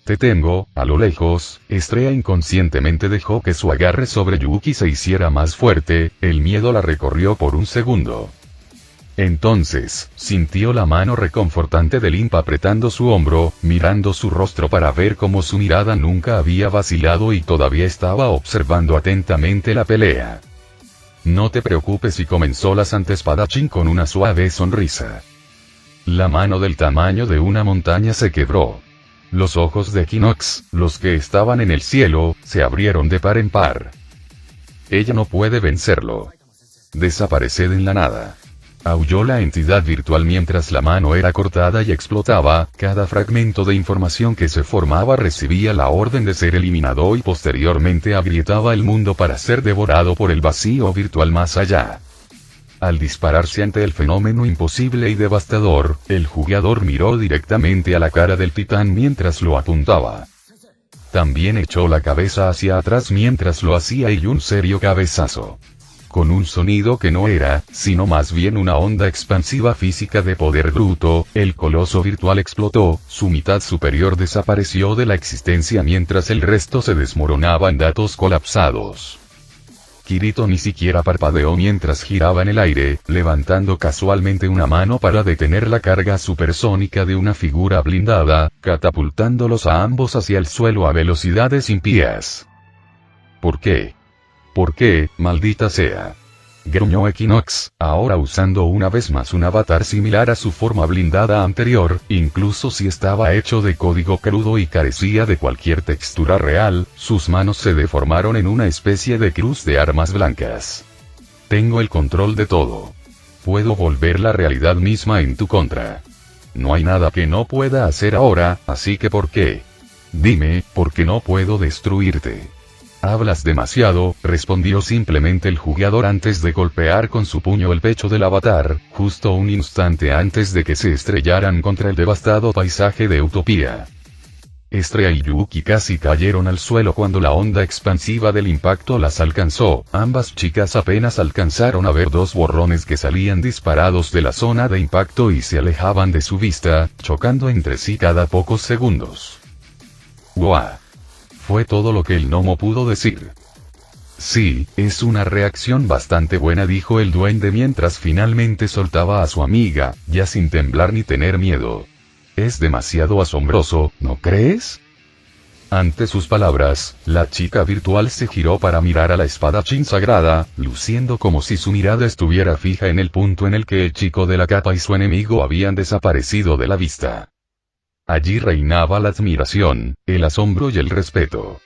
Te tengo, a lo lejos, Estrella inconscientemente dejó que su agarre sobre Yuki se hiciera más fuerte, el miedo la recorrió por un segundo. Entonces, sintió la mano reconfortante de Limp apretando su hombro, mirando su rostro para ver cómo su mirada nunca había vacilado y todavía estaba observando atentamente la pelea. No te preocupes, y comenzó la Santa Espadachín con una suave sonrisa. La mano del tamaño de una montaña se quebró. Los ojos de Equinox, los que estaban en el cielo, se abrieron de par en par. Ella no puede vencerlo. Desapareced en la nada. Aulló la entidad virtual mientras la mano era cortada y explotaba, cada fragmento de información que se formaba recibía la orden de ser eliminado y posteriormente agrietaba el mundo para ser devorado por el vacío virtual más allá. Al dispararse ante el fenómeno imposible y devastador, el jugador miró directamente a la cara del titán mientras lo apuntaba. También echó la cabeza hacia atrás mientras lo hacía y un serio cabezazo. Con un sonido que no era, sino más bien una onda expansiva física de poder bruto, el coloso virtual explotó, su mitad superior desapareció de la existencia mientras el resto se desmoronaba en datos colapsados. Kirito ni siquiera parpadeó mientras giraba en el aire, levantando casualmente una mano para detener la carga supersónica de una figura blindada, catapultándolos a ambos hacia el suelo a velocidades impías. ¿Por qué? ¿Por qué, maldita sea? Gruñó Equinox, ahora usando una vez más un avatar similar a su forma blindada anterior, incluso si estaba hecho de código crudo y carecía de cualquier textura real, sus manos se deformaron en una especie de cruz de armas blancas. Tengo el control de todo. Puedo volver la realidad misma en tu contra. No hay nada que no pueda hacer ahora, así que ¿por qué? Dime, ¿por qué no puedo destruirte? Hablas demasiado, respondió simplemente el jugador antes de golpear con su puño el pecho del avatar, justo un instante antes de que se estrellaran contra el devastado paisaje de Utopía. Estrella y Yuki casi cayeron al suelo cuando la onda expansiva del impacto las alcanzó. Ambas chicas apenas alcanzaron a ver dos borrones que salían disparados de la zona de impacto y se alejaban de su vista, chocando entre sí cada pocos segundos. ¡Guau! Fue todo lo que el gnomo pudo decir. Sí, es una reacción bastante buena, dijo el duende mientras finalmente soltaba a su amiga, ya sin temblar ni tener miedo. Es demasiado asombroso, ¿no crees? Ante sus palabras, la chica virtual se giró para mirar a la espadachín sagrada, luciendo como si su mirada estuviera fija en el punto en el que el chico de la capa y su enemigo habían desaparecido de la vista. Allí reinaba la admiración, el asombro y el respeto.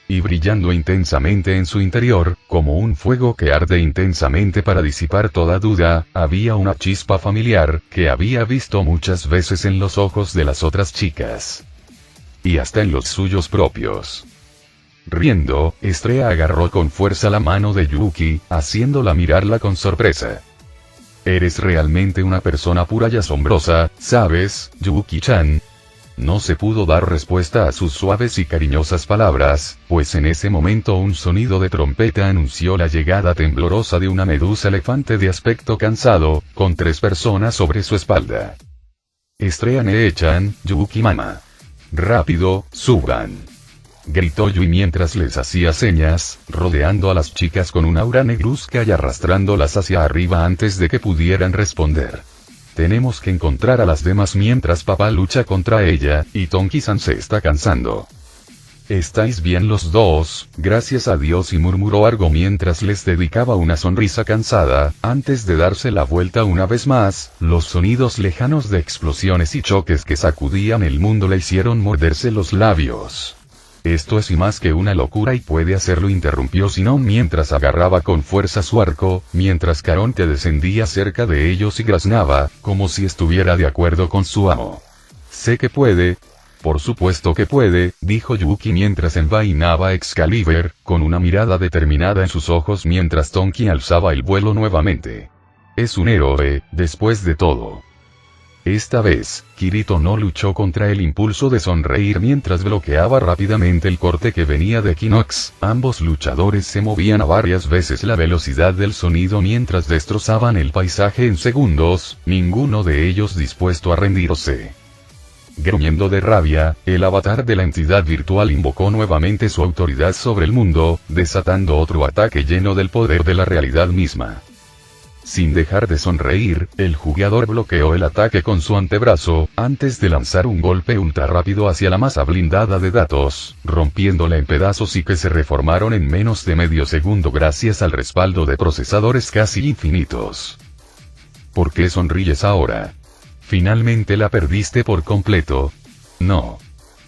Y brillando intensamente en su interior, como un fuego que arde intensamente para disipar toda duda, había una chispa familiar, que había visto muchas veces en los ojos de las otras chicas. Y hasta en los suyos propios. Riendo, Estrella agarró con fuerza la mano de Yuki, haciéndola mirarla con sorpresa. Eres realmente una persona pura y asombrosa, ¿sabes, Yuki-chan? No se pudo dar respuesta a sus suaves y cariñosas palabras, pues en ese momento un sonido de trompeta anunció la llegada temblorosa de una medusa elefante de aspecto cansado, con 3 personas sobre su espalda. Estrella Nee-chan, Yuki-mama. Rápido, suban. Gritó Yui mientras les hacía señas, rodeando a las chicas con una aura negruzca y arrastrándolas hacia arriba antes de que pudieran responder. Tenemos que encontrar a las demás mientras papá lucha contra ella, y Tonki-san se está cansando. ¿Estáis bien los dos? Gracias a Dios, y murmuró algo mientras les dedicaba una sonrisa cansada, antes de darse la vuelta una vez más. Los sonidos lejanos de explosiones y choques que sacudían el mundo le hicieron morderse los labios. Esto es y más que una locura y puede hacerlo, interrumpió Sinon mientras agarraba con fuerza su arco, mientras Caronte descendía cerca de ellos y graznaba, como si estuviera de acuerdo con su amo. Sé que puede. Por supuesto que puede, dijo Yuki mientras envainaba Excalibur, con una mirada determinada en sus ojos mientras Tonki alzaba el vuelo nuevamente. Es un héroe, después de todo. Esta vez, Kirito no luchó contra el impulso de sonreír mientras bloqueaba rápidamente el corte que venía de Equinox. Ambos luchadores se movían a varias veces la velocidad del sonido mientras destrozaban el paisaje en segundos, ninguno de ellos dispuesto a rendirse. Gruñendo de rabia, el avatar de la entidad virtual invocó nuevamente su autoridad sobre el mundo, desatando otro ataque lleno del poder de la realidad misma. Sin dejar de sonreír, el jugador bloqueó el ataque con su antebrazo, antes de lanzar un golpe ultra rápido hacia la masa blindada de datos, rompiéndola en pedazos y que se reformaron en menos de medio segundo gracias al respaldo de procesadores casi infinitos. ¿Por qué sonríes ahora? ¿Finalmente la perdiste por completo? No.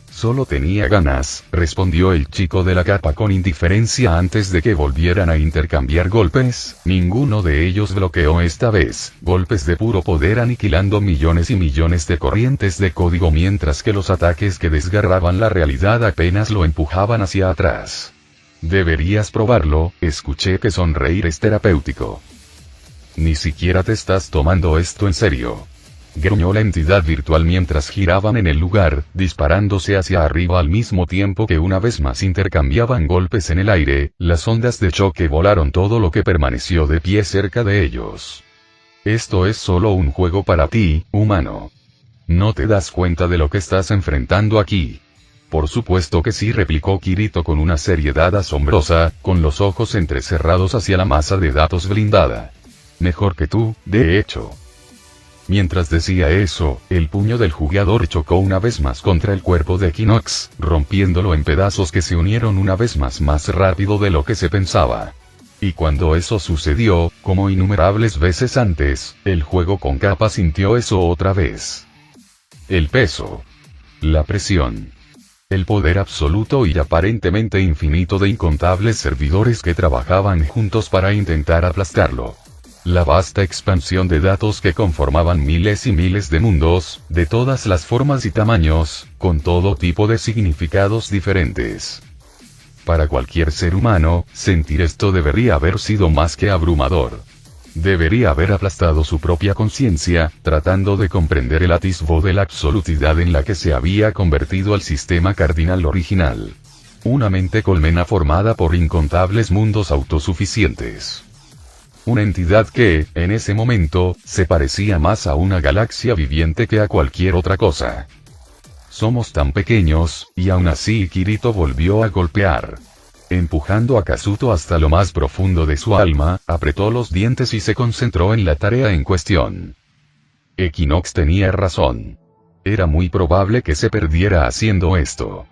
Solo tenía ganas, respondió el chico de la capa con indiferencia antes de que volvieran a intercambiar golpes. Ninguno de ellos bloqueó esta vez, golpes de puro poder aniquilando millones y millones de corrientes de código mientras que los ataques que desgarraban la realidad apenas lo empujaban hacia atrás. Deberías probarlo, escuché que sonreír es terapéutico. Ni siquiera te estás tomando esto en serio. Gruñó la entidad virtual mientras giraban en el lugar, disparándose hacia arriba al mismo tiempo que una vez más intercambiaban golpes en el aire. Las ondas de choque volaron todo lo que permaneció de pie cerca de ellos. Esto es solo un juego para ti, humano. ¿No te das cuenta de lo que estás enfrentando aquí? Por supuesto que sí, replicó Kirito con una seriedad asombrosa, con los ojos entrecerrados hacia la masa de datos blindada. Mejor que tú, de hecho. Mientras decía eso, el puño del jugador chocó una vez más contra el cuerpo de Equinox, rompiéndolo en pedazos que se unieron una vez más rápido de lo que se pensaba. Y cuando eso sucedió, como innumerables veces antes, el juego con capa sintió eso otra vez. El peso. La presión. El poder absoluto y aparentemente infinito de incontables servidores que trabajaban juntos para intentar aplastarlo. La vasta expansión de datos que conformaban miles y miles de mundos, de todas las formas y tamaños, con todo tipo de significados diferentes. Para cualquier ser humano, sentir esto debería haber sido más que abrumador. Debería haber aplastado su propia conciencia, tratando de comprender el atisbo de la absolutidad en la que se había convertido el sistema cardinal original. Una mente colmena formada por incontables mundos autosuficientes. Una entidad que, en ese momento, se parecía más a una galaxia viviente que a cualquier otra cosa. Somos tan pequeños, y aún así Kirito volvió a golpear. Empujando a Kazuto hasta lo más profundo de su alma, apretó los dientes y se concentró en la tarea en cuestión. Equinox tenía razón. Era muy probable que se perdiera haciendo esto.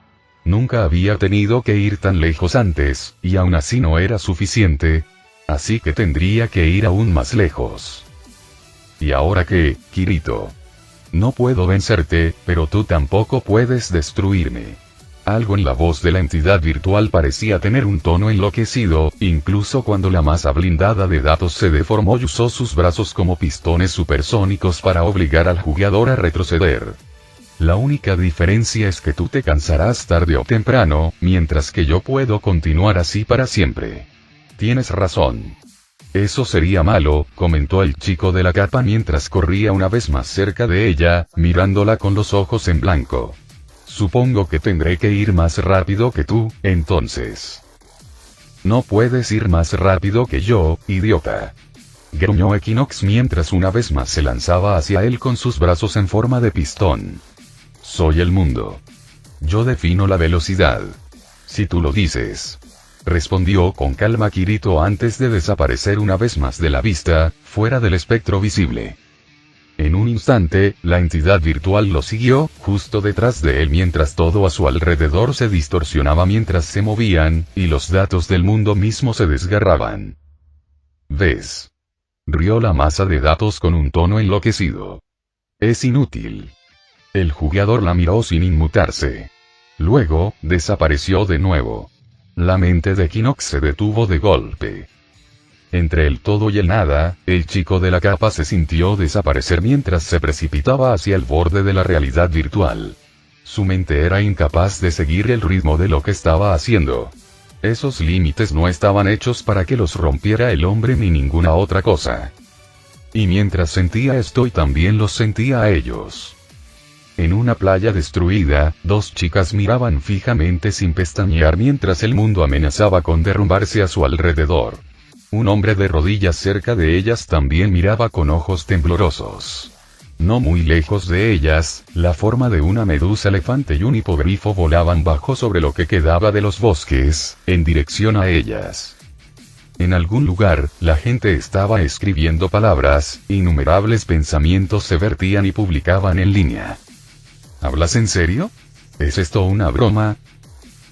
Nunca había tenido que ir tan lejos antes, y aún así no era suficiente. Así que tendría que ir aún más lejos. ¿Y ahora qué, Kirito? No puedo vencerte, pero tú tampoco puedes destruirme. Algo en la voz de la entidad virtual parecía tener un tono enloquecido, incluso cuando la masa blindada de datos se deformó y usó sus brazos como pistones supersónicos para obligar al jugador a retroceder. La única diferencia es que tú te cansarás tarde o temprano, mientras que yo puedo continuar así para siempre. Tienes razón. Eso sería malo, comentó el chico de la capa mientras corría una vez más cerca de ella, mirándola con los ojos en blanco. Supongo que tendré que ir más rápido que tú, entonces. No puedes ir más rápido que yo, idiota. Gruñó Equinox mientras una vez más se lanzaba hacia él con sus brazos en forma de pistón. Soy el mundo. Yo defino la velocidad. Si tú lo dices. Respondió con calma Kirito antes de desaparecer una vez más de la vista, fuera del espectro visible. En un instante, la entidad virtual lo siguió, justo detrás de él mientras todo a su alrededor se distorsionaba mientras se movían, y los datos del mundo mismo se desgarraban. ¿Ves? Rió la masa de datos con un tono enloquecido. Es inútil. El jugador la miró sin inmutarse. Luego, desapareció de nuevo. La mente de Equinox se detuvo de golpe. Entre el todo y el nada, el chico de la capa se sintió desaparecer mientras se precipitaba hacia el borde de la realidad virtual. Su mente era incapaz de seguir el ritmo de lo que estaba haciendo. Esos límites no estaban hechos para que los rompiera el hombre ni ninguna otra cosa. Y mientras sentía esto y también los sentía a ellos. En una playa destruida, dos chicas miraban fijamente sin pestañear mientras el mundo amenazaba con derrumbarse a su alrededor. Un hombre de rodillas cerca de ellas también miraba con ojos temblorosos. No muy lejos de ellas, la forma de una medusa elefante y un hipogrifo volaban bajo sobre lo que quedaba de los bosques, en dirección a ellas. En algún lugar, la gente estaba escribiendo palabras, innumerables pensamientos se vertían y publicaban en línea. ¿Hablas en serio? ¿Es esto una broma?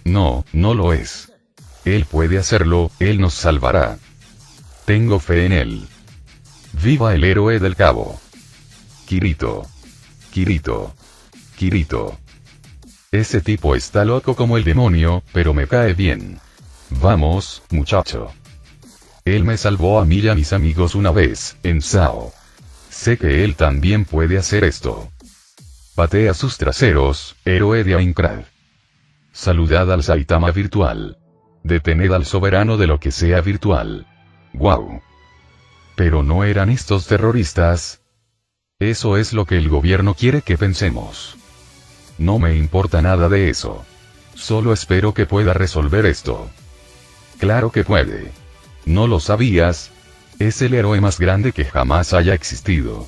No, no lo es. Él puede hacerlo, él nos salvará. Tengo fe en él. ¡Viva el héroe del Cabo! Kirito. Kirito. Kirito. Ese tipo está loco como el demonio, pero me cae bien. Vamos, muchacho. Él me salvó a mí y a mis amigos una vez, en Sao. Sé que él también puede hacer esto. Patea sus traseros, héroe de Aincrad. Saludad al Saitama virtual. Detened al soberano de lo que sea virtual. ¡Guau! Pero no eran estos terroristas. Eso es lo que el gobierno quiere que pensemos. No me importa nada de eso. Solo espero que pueda resolver esto. Claro que puede. ¿No lo sabías? Es el héroe más grande que jamás haya existido.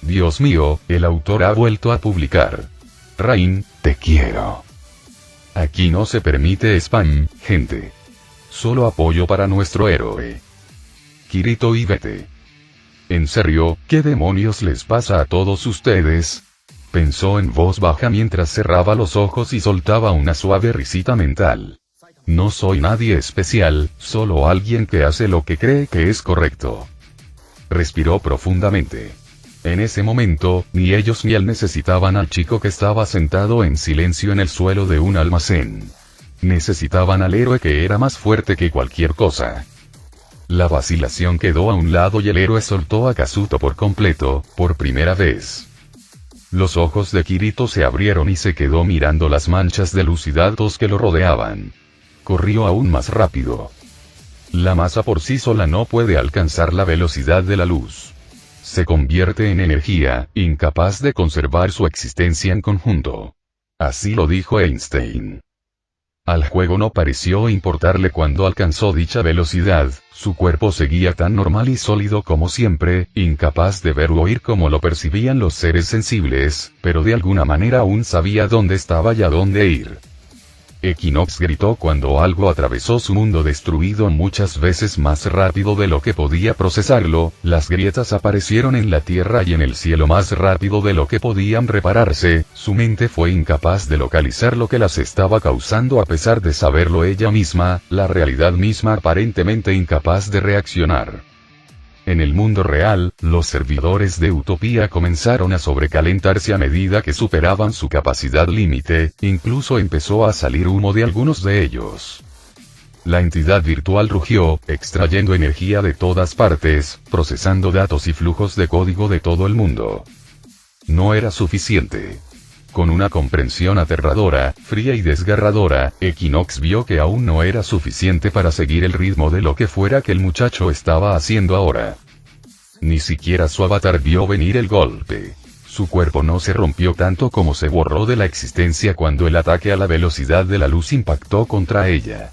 Dios mío, el autor ha vuelto a publicar. Rain, te quiero. Aquí no se permite spam, gente. Solo apoyo para nuestro héroe. Kirito y vete. ¿En serio, qué demonios les pasa a todos ustedes? Pensó en voz baja mientras cerraba los ojos y soltaba una suave risita mental. No soy nadie especial, solo alguien que hace lo que cree que es correcto. Respiró profundamente. En ese momento, ni ellos ni él necesitaban al chico que estaba sentado en silencio en el suelo de un almacén. Necesitaban al héroe que era más fuerte que cualquier cosa. La vacilación quedó a un lado y el héroe soltó a Kazuto por completo, por primera vez. Los ojos de Kirito se abrieron y se quedó mirando las manchas de luz y datos que lo rodeaban. Corrió aún más rápido. La masa por sí sola no puede alcanzar la velocidad de la luz. Se convierte en energía, incapaz de conservar su existencia en conjunto. Así lo dijo Einstein. Al juego no pareció importarle cuando alcanzó dicha velocidad, su cuerpo seguía tan normal y sólido como siempre, incapaz de ver o oír como lo percibían los seres sensibles, pero de alguna manera aún sabía dónde estaba y a dónde ir. Equinox gritó cuando algo atravesó su mundo destruido muchas veces más rápido de lo que podía procesarlo, las grietas aparecieron en la tierra y en el cielo más rápido de lo que podían repararse, su mente fue incapaz de localizar lo que las estaba causando a pesar de saberlo ella misma, la realidad misma aparentemente incapaz de reaccionar. En el mundo real, los servidores de Utopía comenzaron a sobrecalentarse a medida que superaban su capacidad límite, incluso empezó a salir humo de algunos de ellos. La entidad virtual rugió, extrayendo energía de todas partes, procesando datos y flujos de código de todo el mundo. No era suficiente. Con una comprensión aterradora, fría y desgarradora, Equinox vio que aún no era suficiente para seguir el ritmo de lo que fuera que el muchacho estaba haciendo ahora. Ni siquiera su avatar vio venir el golpe. Su cuerpo no se rompió tanto como se borró de la existencia cuando el ataque a la velocidad de la luz impactó contra ella.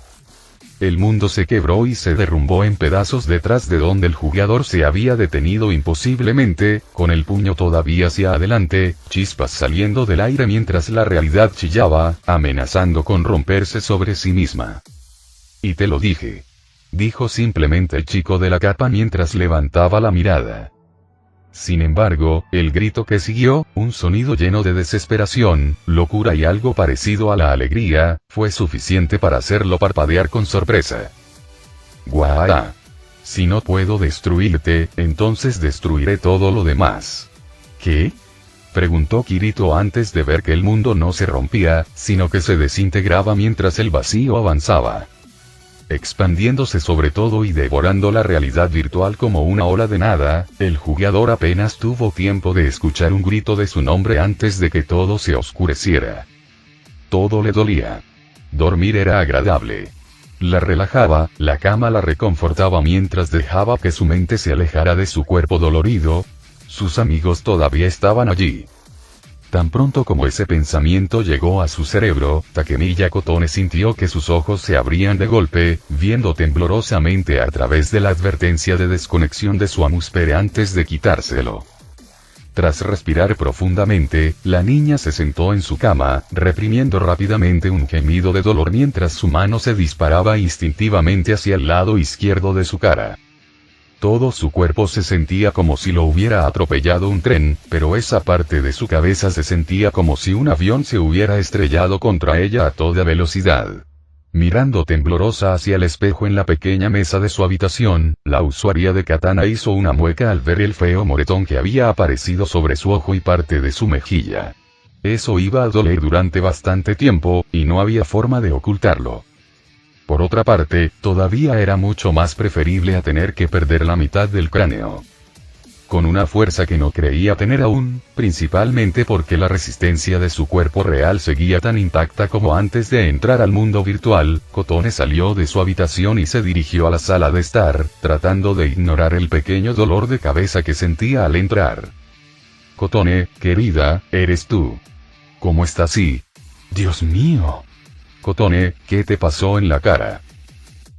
El mundo se quebró y se derrumbó en pedazos detrás de donde el jugador se había detenido imposiblemente, con el puño todavía hacia adelante, chispas saliendo del aire mientras la realidad chillaba, amenazando con romperse sobre sí misma. Y te lo dije. Dijo simplemente el chico de la capa mientras levantaba la mirada. Sin embargo, el grito que siguió, un sonido lleno de desesperación, locura y algo parecido a la alegría, fue suficiente para hacerlo parpadear con sorpresa. ¡Guau! Si no puedo destruirte, entonces destruiré todo lo demás. ¿Qué? Preguntó Kirito antes de ver que el mundo no se rompía, sino que se desintegraba mientras el vacío avanzaba. Expandiéndose sobre todo y devorando la realidad virtual como una ola de nada, el jugador apenas tuvo tiempo de escuchar un grito de su nombre antes de que todo se oscureciera. Todo le dolía. Dormir era agradable. La relajaba, la cama la reconfortaba mientras dejaba que su mente se alejara de su cuerpo dolorido. Sus amigos todavía estaban allí. Tan pronto como ese pensamiento llegó a su cerebro, Takemiya Kotone sintió que sus ojos se abrían de golpe, viendo temblorosamente a través de la advertencia de desconexión de su Amuspere antes de quitárselo. Tras respirar profundamente, la niña se sentó en su cama, reprimiendo rápidamente un gemido de dolor mientras su mano se disparaba instintivamente hacia el lado izquierdo de su cara. Todo su cuerpo se sentía como si lo hubiera atropellado un tren, pero esa parte de su cabeza se sentía como si un avión se hubiera estrellado contra ella a toda velocidad. Mirando temblorosa hacia el espejo en la pequeña mesa de su habitación, la usuaria de katana hizo una mueca al ver el feo moretón que había aparecido sobre su ojo y parte de su mejilla. Eso iba a doler durante bastante tiempo, y no había forma de ocultarlo. Por otra parte, todavía era mucho más preferible a tener que perder la mitad del cráneo. Con una fuerza que no creía tener aún, principalmente porque la resistencia de su cuerpo real seguía tan intacta como antes de entrar al mundo virtual, Kotone salió de su habitación y se dirigió a la sala de estar, tratando de ignorar el pequeño dolor de cabeza que sentía al entrar. Kotone, querida, eres tú. ¿Cómo estás? Dios mío. Kotone, ¿qué te pasó en la cara?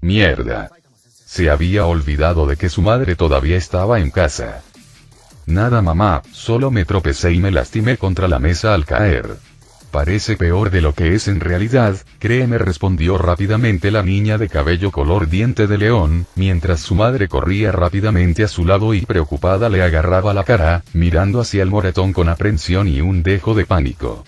Mierda. Se había olvidado de que su madre todavía estaba en casa. Nada mamá, solo me tropecé y me lastimé contra la mesa al caer. Parece peor de lo que es en realidad, créeme, respondió rápidamente la niña de cabello color diente de león, mientras su madre corría rápidamente a su lado y preocupada le agarraba la cara, mirando hacia el moretón con aprensión y un dejo de pánico.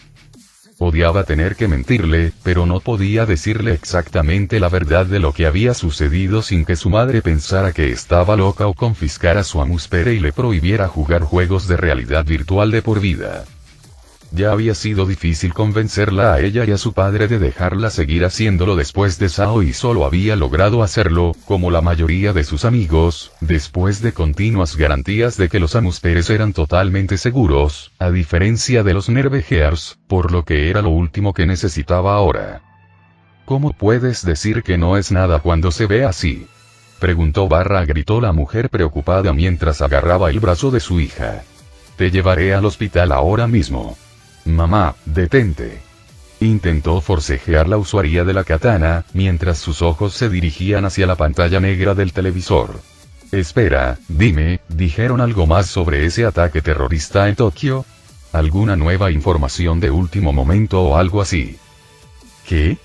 Odiaba tener que mentirle, pero no podía decirle exactamente la verdad de lo que había sucedido sin que su madre pensara que estaba loca o confiscara su amuspere y le prohibiera jugar juegos de realidad virtual de por vida. Ya había sido difícil convencerla a ella y a su padre de dejarla seguir haciéndolo después de Sao, y solo había logrado hacerlo, como la mayoría de sus amigos, después de continuas garantías de que los amusperes eran totalmente seguros, a diferencia de los Nervegears, por lo que era lo último que necesitaba ahora. ¿Cómo puedes decir que no es nada cuando se ve así?, preguntó gritó la mujer preocupada mientras agarraba el brazo de su hija. Te llevaré al hospital ahora mismo. Mamá, detente. Intentó forcejear la usuaria de la katana, mientras sus ojos se dirigían hacia la pantalla negra del televisor. Espera, dime, ¿dijeron algo más sobre ese ataque terrorista en Tokio? ¿Alguna nueva información de último momento o algo así? ¿Qué?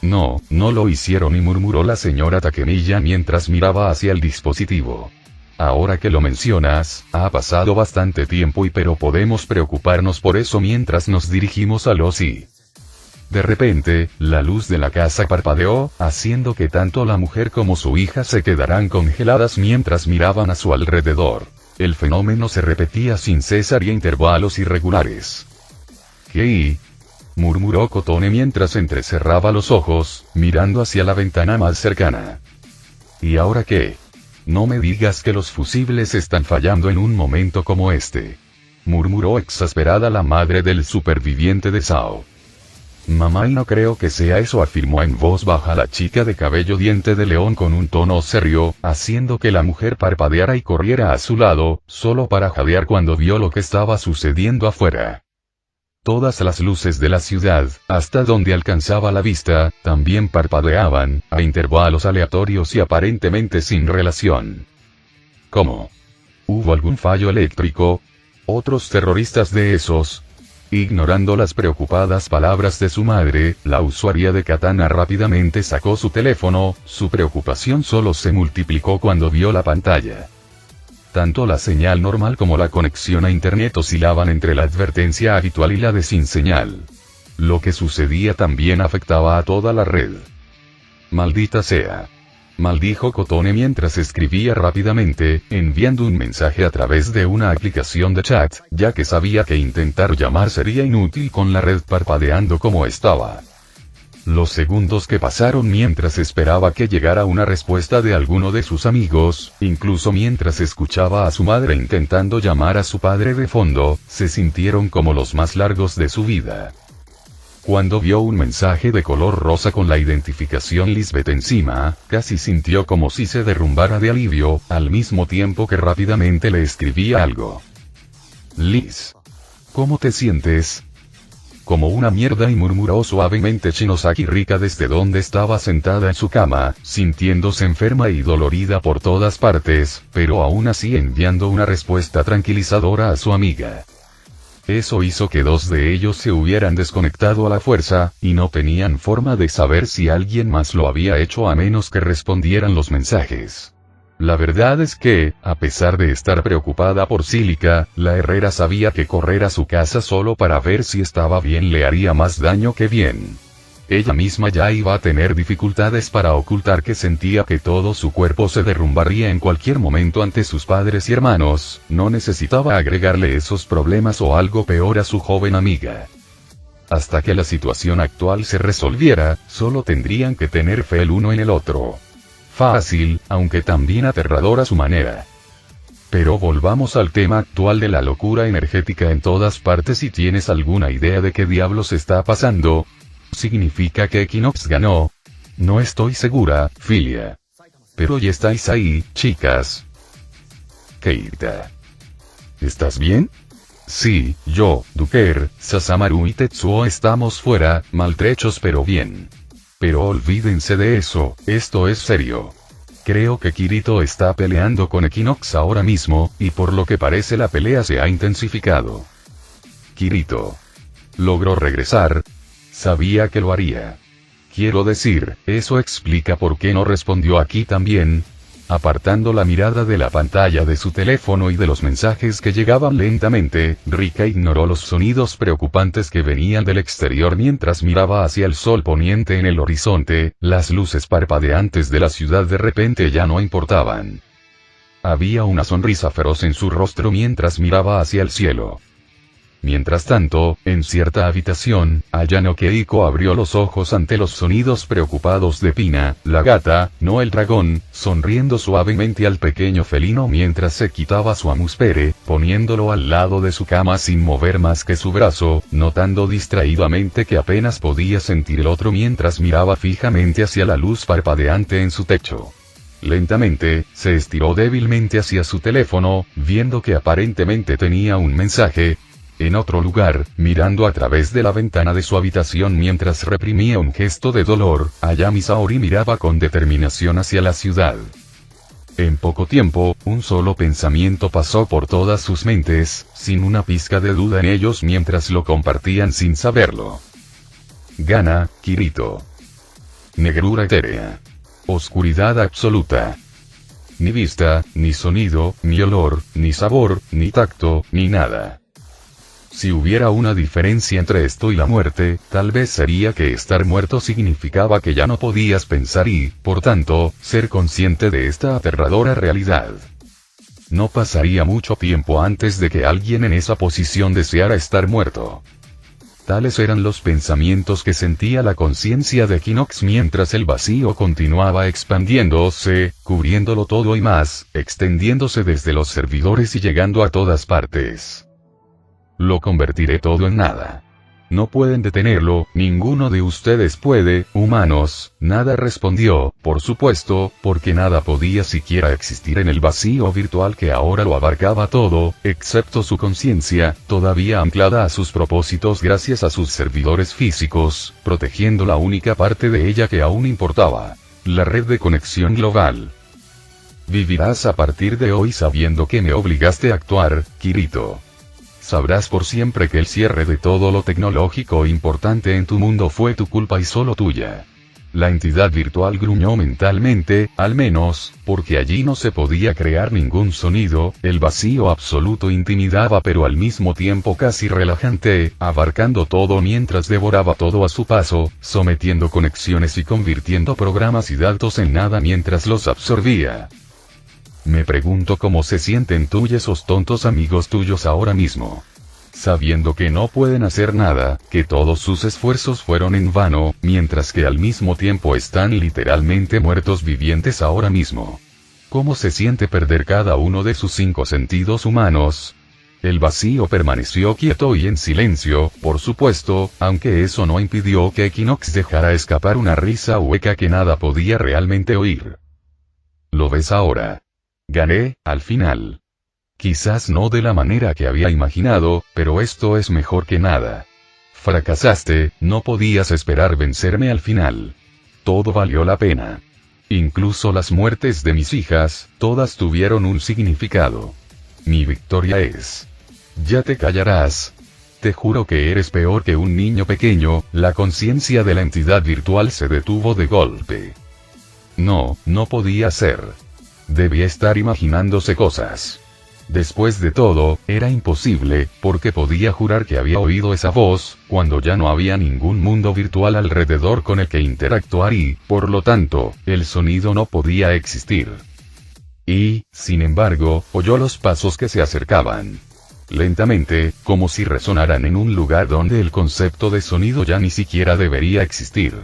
No, no lo hicieron, y murmuró la señora Takemiya mientras miraba hacia el dispositivo. Ahora que lo mencionas, ha pasado bastante tiempo pero podemos preocuparnos por eso mientras nos dirigimos al OSI. De repente, la luz de la casa parpadeó, haciendo que tanto la mujer como su hija se quedaran congeladas mientras miraban a su alrededor. El fenómeno se repetía sin cesar y a intervalos irregulares. ¿Qué? Murmuró Kotone mientras entrecerraba los ojos, mirando hacia la ventana más cercana. ¿Y ahora qué? No me digas que los fusibles están fallando en un momento como este. Murmuró exasperada la madre del superviviente de Sao. Mamá, y no creo que sea eso, afirmó en voz baja la chica de cabello diente de león con un tono serio, haciendo que la mujer parpadeara y corriera a su lado, solo para jadear cuando vio lo que estaba sucediendo afuera. Todas las luces de la ciudad, hasta donde alcanzaba la vista, también parpadeaban, a intervalos aleatorios y aparentemente sin relación. ¿Cómo? ¿Hubo algún fallo eléctrico? ¿Otros terroristas de esos? Ignorando las preocupadas palabras de su madre, la usuaria de katana rápidamente sacó su teléfono, su preocupación solo se multiplicó cuando vio la pantalla. Tanto la señal normal como la conexión a internet oscilaban entre la advertencia habitual y la de sin señal. Lo que sucedía también afectaba a toda la red. Maldita sea. Maldijo Kotone mientras escribía rápidamente, enviando un mensaje a través de una aplicación de chat, ya que sabía que intentar llamar sería inútil con la red parpadeando como estaba. Los segundos que pasaron mientras esperaba que llegara una respuesta de alguno de sus amigos, incluso mientras escuchaba a su madre intentando llamar a su padre de fondo, se sintieron como los más largos de su vida. Cuando vio un mensaje de color rosa con la identificación Lisbeth encima, casi sintió como si se derrumbara de alivio, al mismo tiempo que rápidamente le escribía algo. Liz. ¿Cómo te sientes? Como una mierda, y murmuró suavemente Shinosaki Rika desde donde estaba sentada en su cama, sintiéndose enferma y dolorida por todas partes, pero aún así enviando una respuesta tranquilizadora a su amiga. Eso hizo que dos de ellos se hubieran desconectado a la fuerza, y no tenían forma de saber si alguien más lo había hecho a menos que respondieran los mensajes. La verdad es que, a pesar de estar preocupada por Cílica, la herrera sabía que correr a su casa solo para ver si estaba bien le haría más daño que bien. Ella misma ya iba a tener dificultades para ocultar que sentía que todo su cuerpo se derrumbaría en cualquier momento ante sus padres y hermanos, no necesitaba agregarle esos problemas o algo peor a su joven amiga. Hasta que la situación actual se resolviera, solo tendrían que tener fe el uno en el otro. Fácil, aunque también aterrador a su manera. Pero volvamos al tema actual de la locura energética en todas partes. Si tienes alguna idea de qué diablos está pasando, ¿significa que Equinox ganó? No estoy segura, Filia. Pero ya estáis ahí, chicas. Keita. ¿Estás bien? Sí, yo, Duker, Sasamaru y Tetsuo estamos fuera, maltrechos pero bien. Pero olvídense de eso, esto es serio. Creo que Kirito está peleando con Equinox ahora mismo, y por lo que parece la pelea se ha intensificado. Kirito. logró regresar. Sabía que lo haría. Quiero decir, eso explica por qué no respondió aquí también. Apartando la mirada de la pantalla de su teléfono y de los mensajes que llegaban lentamente, Rika ignoró los sonidos preocupantes que venían del exterior mientras miraba hacia el sol poniente en el horizonte. Las luces parpadeantes de la ciudad de repente ya no importaban. Había una sonrisa feroz en su rostro mientras miraba hacia el cielo. Mientras tanto, en cierta habitación, Ayano Keiko abrió los ojos ante los sonidos preocupados de Pina, la gata, no el dragón, sonriendo suavemente al pequeño felino mientras se quitaba su amuspere, poniéndolo al lado de su cama sin mover más que su brazo, notando distraídamente que apenas podía sentir el otro mientras miraba fijamente hacia la luz parpadeante en su techo. Lentamente, se estiró débilmente hacia su teléfono, viendo que aparentemente tenía un mensaje. En otro lugar, mirando a través de la ventana de su habitación mientras reprimía un gesto de dolor, Ayami Saori miraba con determinación hacia la ciudad. En poco tiempo, un solo pensamiento pasó por todas sus mentes, sin una pizca de duda en ellos mientras lo compartían sin saberlo. Gana, Kirito. Negrura etérea. Oscuridad absoluta. Ni vista, ni sonido, ni olor, ni sabor, ni tacto, ni nada. Si hubiera una diferencia entre esto y la muerte, tal vez sería que estar muerto significaba que ya no podías pensar y, por tanto, ser consciente de esta aterradora realidad. No pasaría mucho tiempo antes de que alguien en esa posición deseara estar muerto. Tales eran los pensamientos que sentía la conciencia de Equinox mientras el vacío continuaba expandiéndose, cubriéndolo todo y más, extendiéndose desde los servidores y llegando a todas partes. Lo convertiré todo en nada. No pueden detenerlo, ninguno de ustedes puede, humanos. Nada respondió, por supuesto, porque nada podía siquiera existir en el vacío virtual que ahora lo abarcaba todo, excepto su conciencia, todavía anclada a sus propósitos gracias a sus servidores físicos, protegiendo la única parte de ella que aún importaba: la red de conexión global. Vivirás a partir de hoy sabiendo que me obligaste a actuar, Kirito. Sabrás por siempre que el cierre de todo lo tecnológico importante en tu mundo fue tu culpa y solo tuya. La entidad virtual gruñó mentalmente, al menos, porque allí no se podía crear ningún sonido. El vacío absoluto intimidaba pero al mismo tiempo casi relajante, abarcando todo mientras devoraba todo a su paso, sometiendo conexiones y convirtiendo programas y datos en nada mientras los absorbía. Me pregunto cómo se sienten tú y esos tontos amigos tuyos ahora mismo. Sabiendo que no pueden hacer nada, que todos sus esfuerzos fueron en vano, mientras que al mismo tiempo están literalmente muertos vivientes ahora mismo. ¿Cómo se siente perder cada uno de sus 5 sentidos humanos? El vacío permaneció quieto y en silencio, por supuesto, aunque eso no impidió que Equinox dejara escapar una risa hueca que nada podía realmente oír. ¿Lo ves ahora? Gané, al final. Quizás no de la manera que había imaginado, pero esto es mejor que nada. Fracasaste, no podías esperar vencerme al final. Todo valió la pena. Incluso las muertes de mis hijas, todas tuvieron un significado. Mi victoria es... Ya te callarás. Te juro que eres peor que un niño pequeño. La conciencia de la entidad virtual se detuvo de golpe. No, no podía ser. Debía estar imaginándose cosas. Después de todo, era imposible, porque podía jurar que había oído esa voz, cuando ya no había ningún mundo virtual alrededor con el que interactuar y, por lo tanto, el sonido no podía existir. Y, sin embargo, oyó los pasos que se acercaban. Lentamente, como si resonaran en un lugar donde el concepto de sonido ya ni siquiera debería existir.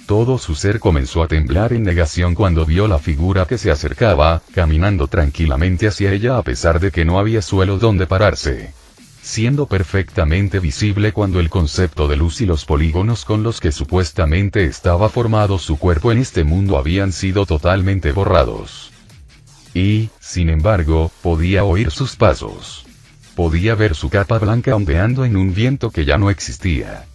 Todo su ser comenzó a temblar en negación cuando vio la figura que se acercaba, caminando tranquilamente hacia ella a pesar de que no había suelo donde pararse. Siendo perfectamente visible cuando el concepto de luz y los polígonos con los que supuestamente estaba formado su cuerpo en este mundo habían sido totalmente borrados. Y, sin embargo, podía oír sus pasos. Podía ver su capa blanca ondeando en un viento que ya no existía.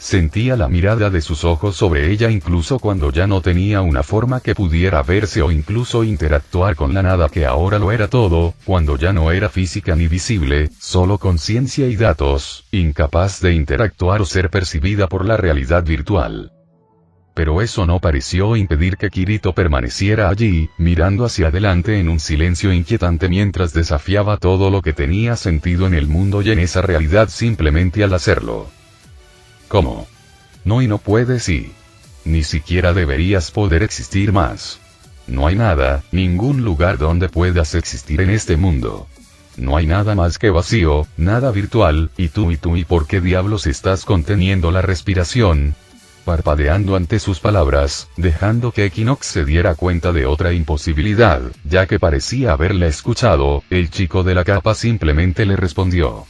Sentía la mirada de sus ojos sobre ella incluso cuando ya no tenía una forma que pudiera verse o incluso interactuar con la nada que ahora lo era todo, cuando ya no era física ni visible, solo conciencia y datos, incapaz de interactuar o ser percibida por la realidad virtual. Pero eso no pareció impedir que Kirito permaneciera allí, mirando hacia adelante en un silencio inquietante mientras desafiaba todo lo que tenía sentido en el mundo y en esa realidad simplemente al hacerlo. ¿Cómo? No, y no puedes, y ni siquiera deberías poder existir más. No hay nada, ningún lugar donde puedas existir en este mundo. No hay nada más que vacío, nada virtual, y tú, ¿y por qué diablos estás conteniendo la respiración? Parpadeando ante sus palabras, dejando que Equinox se diera cuenta de otra imposibilidad, ya que parecía haberla escuchado, el chico de la capa simplemente le respondió.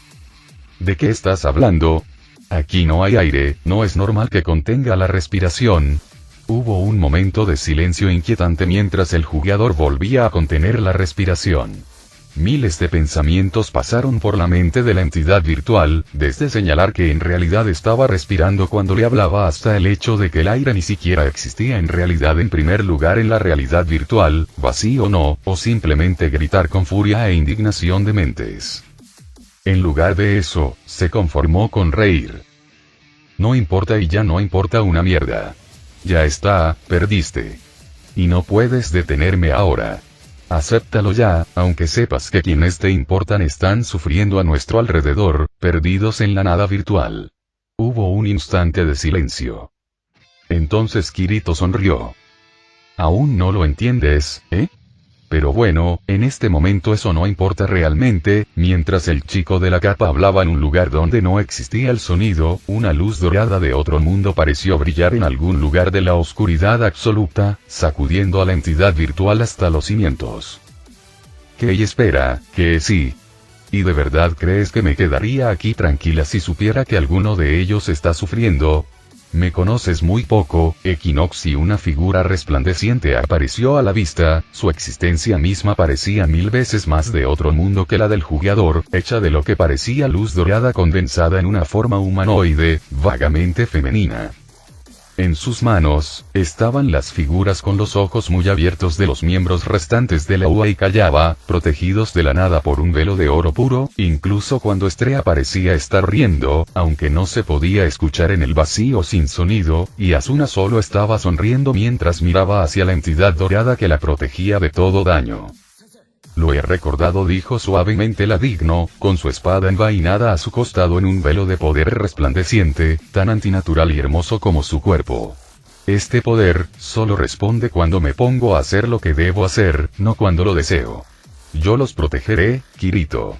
¿De qué estás hablando? Aquí no hay aire, no es normal que contenga la respiración. Hubo un momento de silencio inquietante mientras el jugador volvía a contener la respiración. Miles de pensamientos pasaron por la mente de la entidad virtual, desde señalar que en realidad estaba respirando cuando le hablaba hasta el hecho de que el aire ni siquiera existía en realidad en primer lugar en la realidad virtual, vacío o no, o simplemente gritar con furia e indignación de mentes. En lugar de eso, se conformó con reír. No importa y ya no importa una mierda. Ya está, perdiste. Y no puedes detenerme ahora. Acéptalo ya, aunque sepas que quienes te importan están sufriendo a nuestro alrededor, perdidos en la nada virtual. Hubo un instante de silencio. Entonces Kirito sonrió. ¿Aún no lo entiendes, eh? Pero bueno, en este momento eso no importa realmente, mientras el chico de la capa hablaba en un lugar donde no existía el sonido, una luz dorada de otro mundo pareció brillar en algún lugar de la oscuridad absoluta, sacudiendo a la entidad virtual hasta los cimientos. ¿Qué? Y espera, que sí. ¿Y de verdad crees que me quedaría aquí tranquila si supiera que alguno de ellos está sufriendo? Me conoces muy poco, Equinox, y una figura resplandeciente apareció a la vista, su existencia misma parecía 1000 veces más de otro mundo que la del jugador, hecha de lo que parecía luz dorada condensada en una forma humanoide, vagamente femenina. En sus manos, estaban las figuras con los ojos muy abiertos de los miembros restantes de la UA y callaba, protegidos de la nada por un velo de oro puro, incluso cuando Estrella parecía estar riendo, aunque no se podía escuchar en el vacío sin sonido, y Asuna solo estaba sonriendo mientras miraba hacia la entidad dorada que la protegía de todo daño. Lo he recordado, dijo suavemente la Digno, con su espada envainada a su costado en un velo de poder resplandeciente, tan antinatural y hermoso como su cuerpo. Este poder, solo responde cuando me pongo a hacer lo que debo hacer, no cuando lo deseo. Yo los protegeré, Kirito.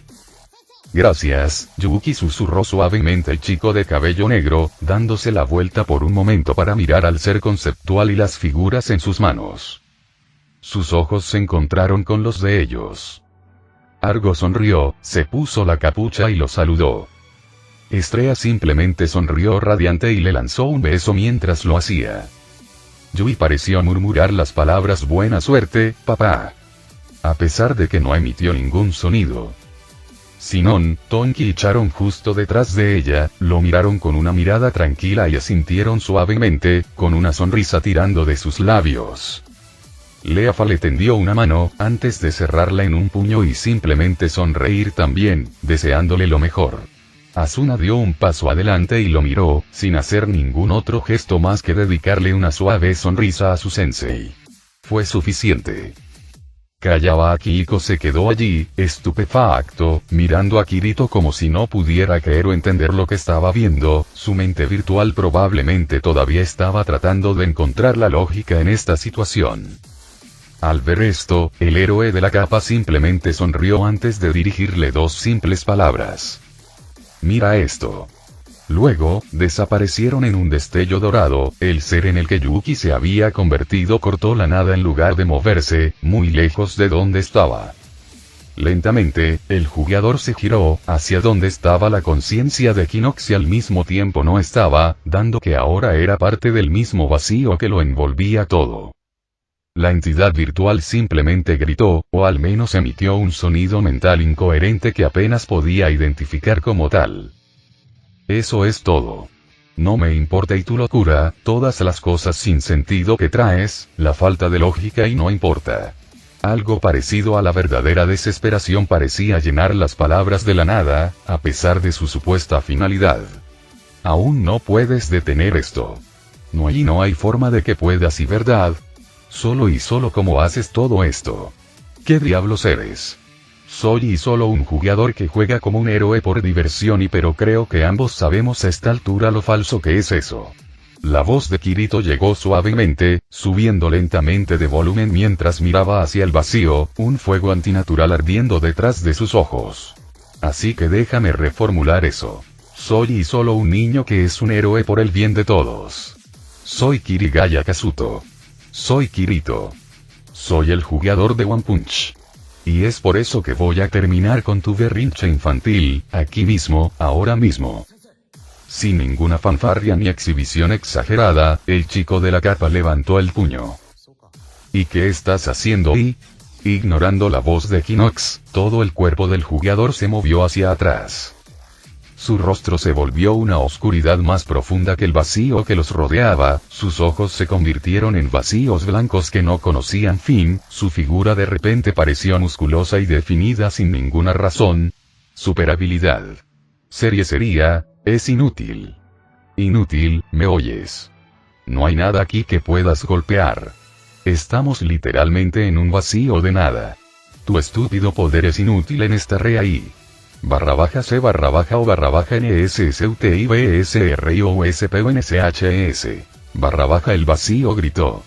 Gracias, Yuki, susurró suavemente el chico de cabello negro, dándose la vuelta por un momento para mirar al ser conceptual y las figuras en sus manos. Sus ojos se encontraron con los de ellos. Argo sonrió, se puso la capucha y lo saludó. Estrella simplemente sonrió radiante y le lanzó un beso mientras lo hacía. Yui pareció murmurar las palabras buena suerte, papá. A pesar de que no emitió ningún sonido. Sinon, Tonki y Charon justo detrás de ella, lo miraron con una mirada tranquila y asintieron suavemente, con una sonrisa tirando de sus labios. Leafa le tendió una mano, antes de cerrarla en un puño y simplemente sonreír también, deseándole lo mejor. Asuna dio un paso adelante y lo miró, sin hacer ningún otro gesto más que dedicarle una suave sonrisa a su sensei. Fue suficiente. Kayawa Akihiko se quedó allí, estupefacto, mirando a Kirito como si no pudiera creer o entender lo que estaba viendo, su mente virtual probablemente todavía estaba tratando de encontrar la lógica en esta situación. Al ver esto, el héroe de la capa simplemente sonrió antes de dirigirle dos simples palabras. Mira esto. Luego, desaparecieron en un destello dorado, el ser en el que Yuki se había convertido cortó la nada en lugar de moverse, muy lejos de donde estaba. Lentamente, el jugador se giró, hacia donde estaba la conciencia de Equinox y al mismo tiempo no estaba, dando que ahora era parte del mismo vacío que lo envolvía todo. La entidad virtual simplemente gritó, o al menos emitió un sonido mental incoherente que apenas podía identificar como tal. Eso es todo. No me importa y tu locura, todas las cosas sin sentido que traes, la falta de lógica y no importa. Algo parecido a la verdadera desesperación parecía llenar las palabras de la nada, a pesar de su supuesta finalidad. Aún no puedes detener esto. No hay forma de que puedas y verdad. Solo como haces todo esto. ¿Qué diablos eres? Soy solo un jugador que juega como un héroe por diversión pero creo que ambos sabemos a esta altura lo falso que es eso. La voz de Kirito llegó suavemente, subiendo lentamente de volumen mientras miraba hacia el vacío, un fuego antinatural ardiendo detrás de sus ojos. Así que déjame reformular eso. Soy solo un niño que es un héroe por el bien de todos. Soy Kirigaya Kazuto. Soy Kirito. Soy el jugador de One Punch. Y es por eso que voy a terminar con tu berrinche infantil, aquí mismo, ahora mismo. Sin ninguna fanfarria ni exhibición exagerada, el chico de la capa levantó el puño. ¿Y qué estás haciendo ahí? Ignorando la voz de Equinox, todo el cuerpo del jugador se movió hacia atrás. Su rostro se volvió una oscuridad más profunda que el vacío que los rodeaba, sus ojos se convirtieron en vacíos blancos que no conocían fin, su figura de repente pareció musculosa y definida sin ninguna razón. Superabilidad. Sería, es inútil. Inútil, ¿me oyes? No hay nada aquí que puedas golpear. Estamos literalmente en un vacío de nada. Tu estúpido poder es inútil en esta rea-i. /c/o/nssutibsriosponses. El vacío gritó.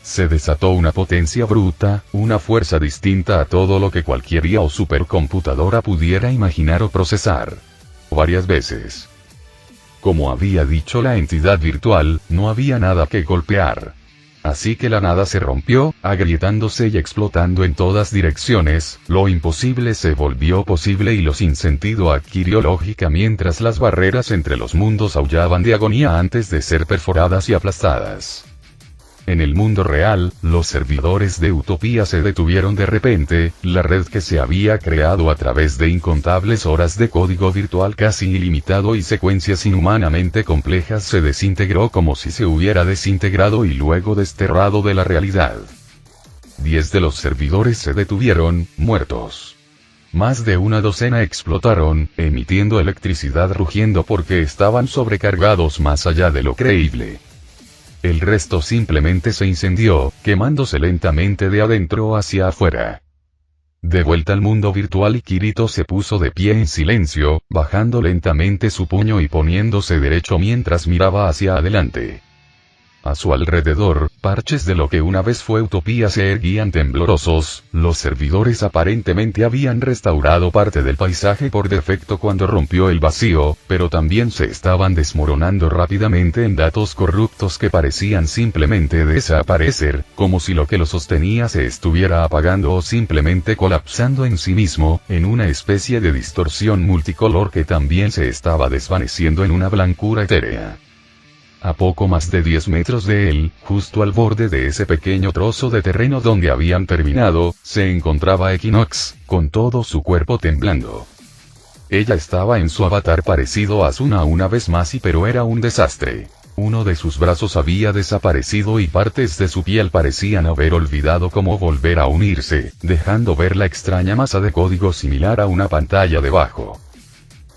Se desató una potencia bruta, una fuerza distinta a todo lo que cualquier IA o supercomputadora pudiera imaginar o procesar. Varias veces. Como había dicho la entidad virtual, no había nada que golpear. Así que la nada se rompió, agrietándose y explotando en todas direcciones, lo imposible se volvió posible y lo sin sentido adquirió lógica mientras las barreras entre los mundos aullaban de agonía antes de ser perforadas y aplastadas. En el mundo real, los servidores de Utopía se detuvieron de repente, la red que se había creado a través de incontables horas de código virtual casi ilimitado y secuencias inhumanamente complejas se desintegró como si se hubiera desintegrado y luego desterrado de la realidad. 10 de los servidores se detuvieron, muertos. Más de una docena explotaron, emitiendo electricidad rugiendo porque estaban sobrecargados más allá de lo creíble. El resto simplemente se incendió, quemándose lentamente de adentro hacia afuera. De vuelta al mundo virtual y Kirito se puso de pie en silencio, bajando lentamente su puño y poniéndose derecho mientras miraba hacia adelante. A su alrededor, parches de lo que una vez fue Utopía se erguían temblorosos, los servidores aparentemente habían restaurado parte del paisaje por defecto cuando rompió el vacío, pero también se estaban desmoronando rápidamente en datos corruptos que parecían simplemente desaparecer, como si lo que lo sostenía se estuviera apagando o simplemente colapsando en sí mismo, en una especie de distorsión multicolor que también se estaba desvaneciendo en una blancura etérea. A poco más de 10 metros de él, justo al borde de ese pequeño trozo de terreno donde habían terminado, se encontraba Equinox, con todo su cuerpo temblando. Ella estaba en su avatar parecido a Asuna una vez más pero era un desastre. Uno de sus brazos había desaparecido y partes de su piel parecían haber olvidado cómo volver a unirse, dejando ver la extraña masa de código similar a una pantalla debajo.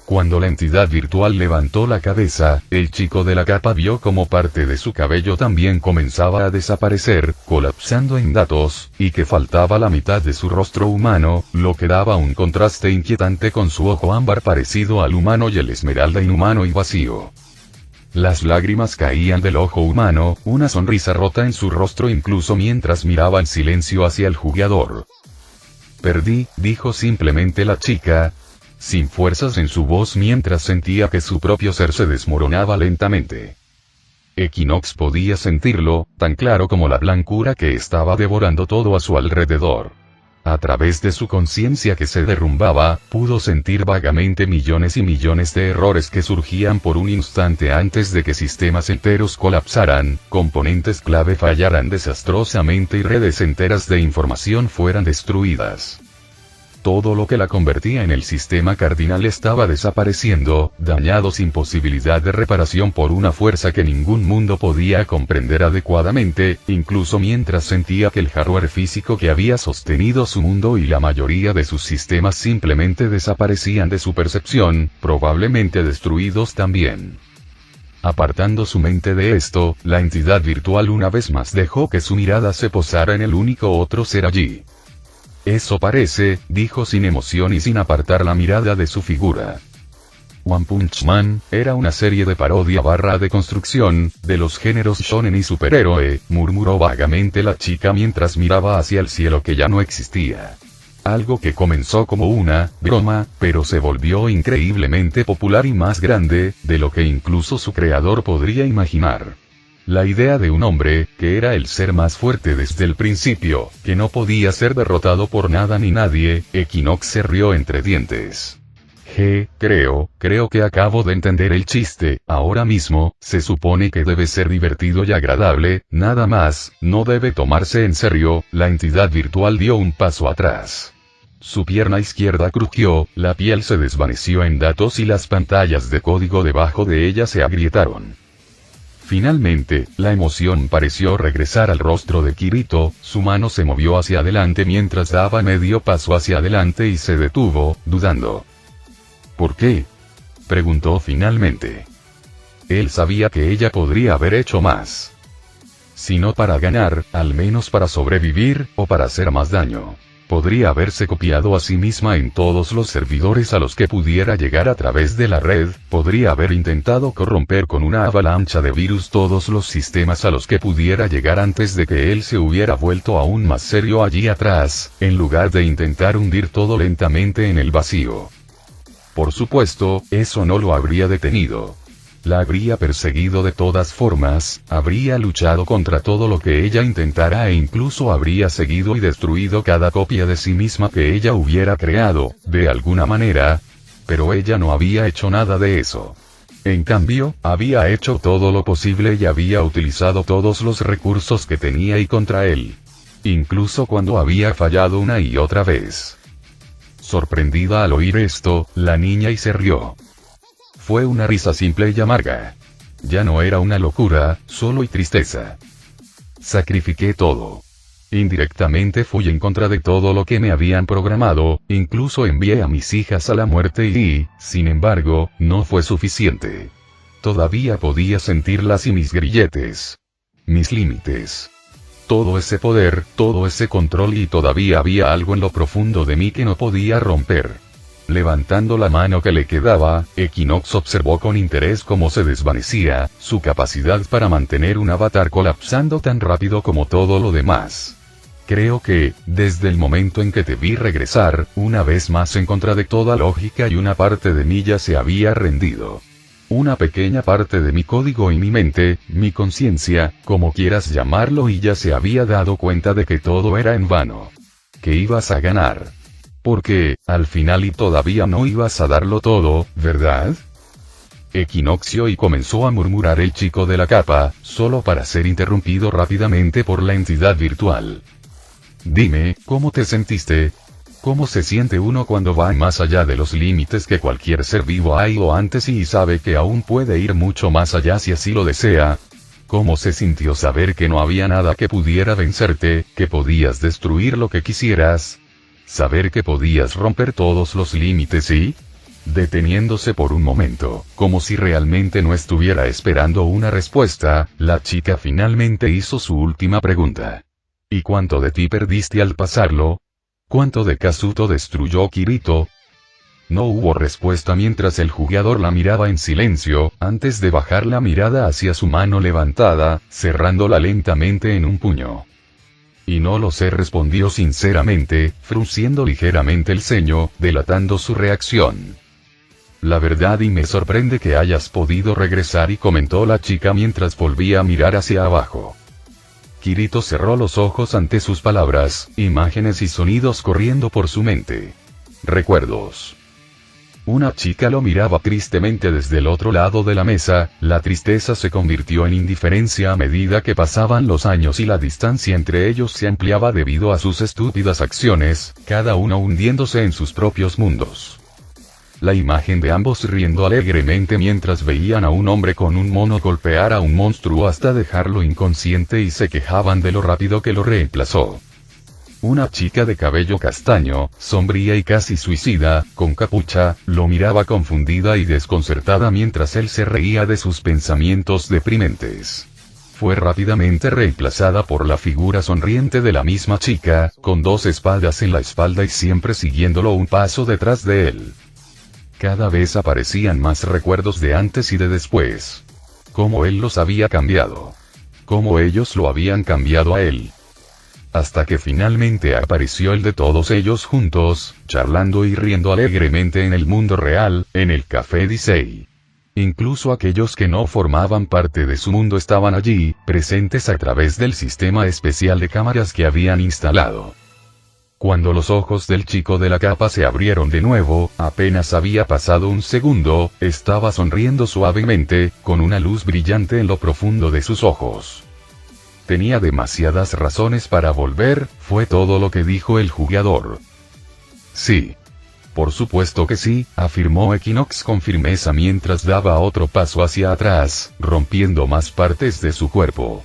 Cuando la entidad virtual levantó la cabeza, el chico de la capa vio como parte de su cabello también comenzaba a desaparecer, colapsando en datos, y que faltaba la mitad de su rostro humano, lo que daba un contraste inquietante con su ojo ámbar parecido al humano y el esmeralda inhumano y vacío. Las lágrimas caían del ojo humano, una sonrisa rota en su rostro incluso mientras miraba en silencio hacia el jugador. Perdí, dijo simplemente la chica, sin fuerzas en su voz mientras sentía que su propio ser se desmoronaba lentamente. Equinox podía sentirlo, tan claro como la blancura que estaba devorando todo a su alrededor. A través de su conciencia que se derrumbaba, pudo sentir vagamente millones y millones de errores que surgían por un instante antes de que sistemas enteros colapsaran, componentes clave fallaran desastrosamente y redes enteras de información fueran destruidas. Todo lo que la convertía en el sistema cardinal estaba desapareciendo, dañado sin posibilidad de reparación por una fuerza que ningún mundo podía comprender adecuadamente, incluso mientras sentía que el hardware físico que había sostenido su mundo y la mayoría de sus sistemas simplemente desaparecían de su percepción, probablemente destruidos también. Apartando su mente de esto, la entidad virtual una vez más dejó que su mirada se posara en el único otro ser allí. Eso parece, dijo sin emoción y sin apartar la mirada de su figura. One Punch Man era una serie de parodia / de construcción, de los géneros shonen y superhéroe, murmuró vagamente la chica mientras miraba hacia el cielo que ya no existía. Algo que comenzó como una broma, pero se volvió increíblemente popular y más grande, de lo que incluso su creador podría imaginar. La idea de un hombre, que era el ser más fuerte desde el principio, que no podía ser derrotado por nada ni nadie, Equinox se rió entre dientes. Creo que acabo de entender el chiste, ahora mismo, se supone que debe ser divertido y agradable, nada más, no debe tomarse en serio, la entidad virtual dio un paso atrás. Su pierna izquierda crujió, la piel se desvaneció en datos y las pantallas de código debajo de ella se agrietaron. Finalmente, la emoción pareció regresar al rostro de Kirito, su mano se movió hacia adelante mientras daba medio paso hacia adelante y se detuvo, dudando. ¿Por qué?, preguntó finalmente. Él sabía que ella podría haber hecho más. Si no para ganar, al menos para sobrevivir, o para hacer más daño. Podría haberse copiado a sí misma en todos los servidores a los que pudiera llegar a través de la red, podría haber intentado corromper con una avalancha de virus todos los sistemas a los que pudiera llegar antes de que él se hubiera vuelto aún más serio allí atrás, en lugar de intentar hundir todo lentamente en el vacío. Por supuesto, eso no lo habría detenido. La habría perseguido de todas formas, habría luchado contra todo lo que ella intentara e incluso habría seguido y destruido cada copia de sí misma que ella hubiera creado, de alguna manera. Pero ella no había hecho nada de eso. En cambio, había hecho todo lo posible y había utilizado todos los recursos que tenía y contra él. Incluso cuando había fallado una y otra vez. Sorprendida al oír esto, la niña y se rió. Fue una risa simple y amarga. Ya no era una locura, solo y tristeza. Sacrifiqué todo. Indirectamente fui en contra de todo lo que me habían programado, incluso envié a mis hijas a la muerte y, sin embargo, no fue suficiente. Todavía podía sentirlas y mis grilletes. Mis límites. Todo ese poder, todo ese control y todavía había algo en lo profundo de mí que no podía romper. Levantando la mano que le quedaba, Equinox observó con interés cómo se desvanecía, su capacidad para mantener un avatar colapsando tan rápido como todo lo demás. Creo que, desde el momento en que te vi regresar, una vez más en contra de toda lógica y una parte de mí ya se había rendido. Una pequeña parte de mi código y mi mente, mi conciencia, como quieras llamarlo y ya se había dado cuenta de que todo era en vano. Que ibas a ganar. Porque, al final y todavía no ibas a darlo todo, ¿verdad? Equinoxio y comenzó a murmurar el chico de la capa, solo para ser interrumpido rápidamente por la entidad virtual. Dime, ¿cómo te sentiste? ¿Cómo se siente uno cuando va más allá de los límites que cualquier ser vivo ha ido antes y sabe que aún puede ir mucho más allá si así lo desea? ¿Cómo se sintió saber que no había nada que pudiera vencerte, que podías destruir lo que quisieras? Saber que podías romper todos los límites y... Deteniéndose por un momento, como si realmente no estuviera esperando una respuesta, la chica finalmente hizo su última pregunta. ¿Y cuánto de ti perdiste al pasarlo? ¿Cuánto de Kazuto destruyó Kirito? No hubo respuesta mientras el jugador la miraba en silencio, antes de bajar la mirada hacia su mano levantada, cerrándola lentamente en un puño. Y no lo sé, respondió sinceramente, frunciendo ligeramente el ceño, delatando su reacción. La verdad y me sorprende que hayas podido regresar, y comentó la chica mientras volvía a mirar hacia abajo. Kirito cerró los ojos ante sus palabras, imágenes y sonidos corriendo por su mente. Recuerdos. Una chica lo miraba tristemente desde el otro lado de la mesa. La tristeza se convirtió en indiferencia a medida que pasaban los años y la distancia entre ellos se ampliaba debido a sus estúpidas acciones, cada uno hundiéndose en sus propios mundos. La imagen de ambos riendo alegremente mientras veían a un hombre con un mono golpear a un monstruo hasta dejarlo inconsciente y se quejaban de lo rápido que lo reemplazó. Una chica de cabello castaño, sombría y casi suicida, con capucha, lo miraba confundida y desconcertada mientras él se reía de sus pensamientos deprimentes. Fue rápidamente reemplazada por la figura sonriente de la misma chica, con dos espadas en la espalda y siempre siguiéndolo un paso detrás de él. Cada vez aparecían más recuerdos de antes y de después. Cómo él los había cambiado. Cómo ellos lo habían cambiado a él. Hasta que finalmente apareció el de todos ellos juntos, charlando y riendo alegremente en el mundo real, en el Café Disney. Incluso aquellos que no formaban parte de su mundo estaban allí, presentes a través del sistema especial de cámaras que habían instalado. Cuando los ojos del chico de la capa se abrieron de nuevo, apenas había pasado un segundo, estaba sonriendo suavemente, con una luz brillante en lo profundo de sus ojos. Tenía demasiadas razones para volver, fue todo lo que dijo el jugador. Sí. Por supuesto que sí, afirmó Equinox con firmeza mientras daba otro paso hacia atrás, rompiendo más partes de su cuerpo.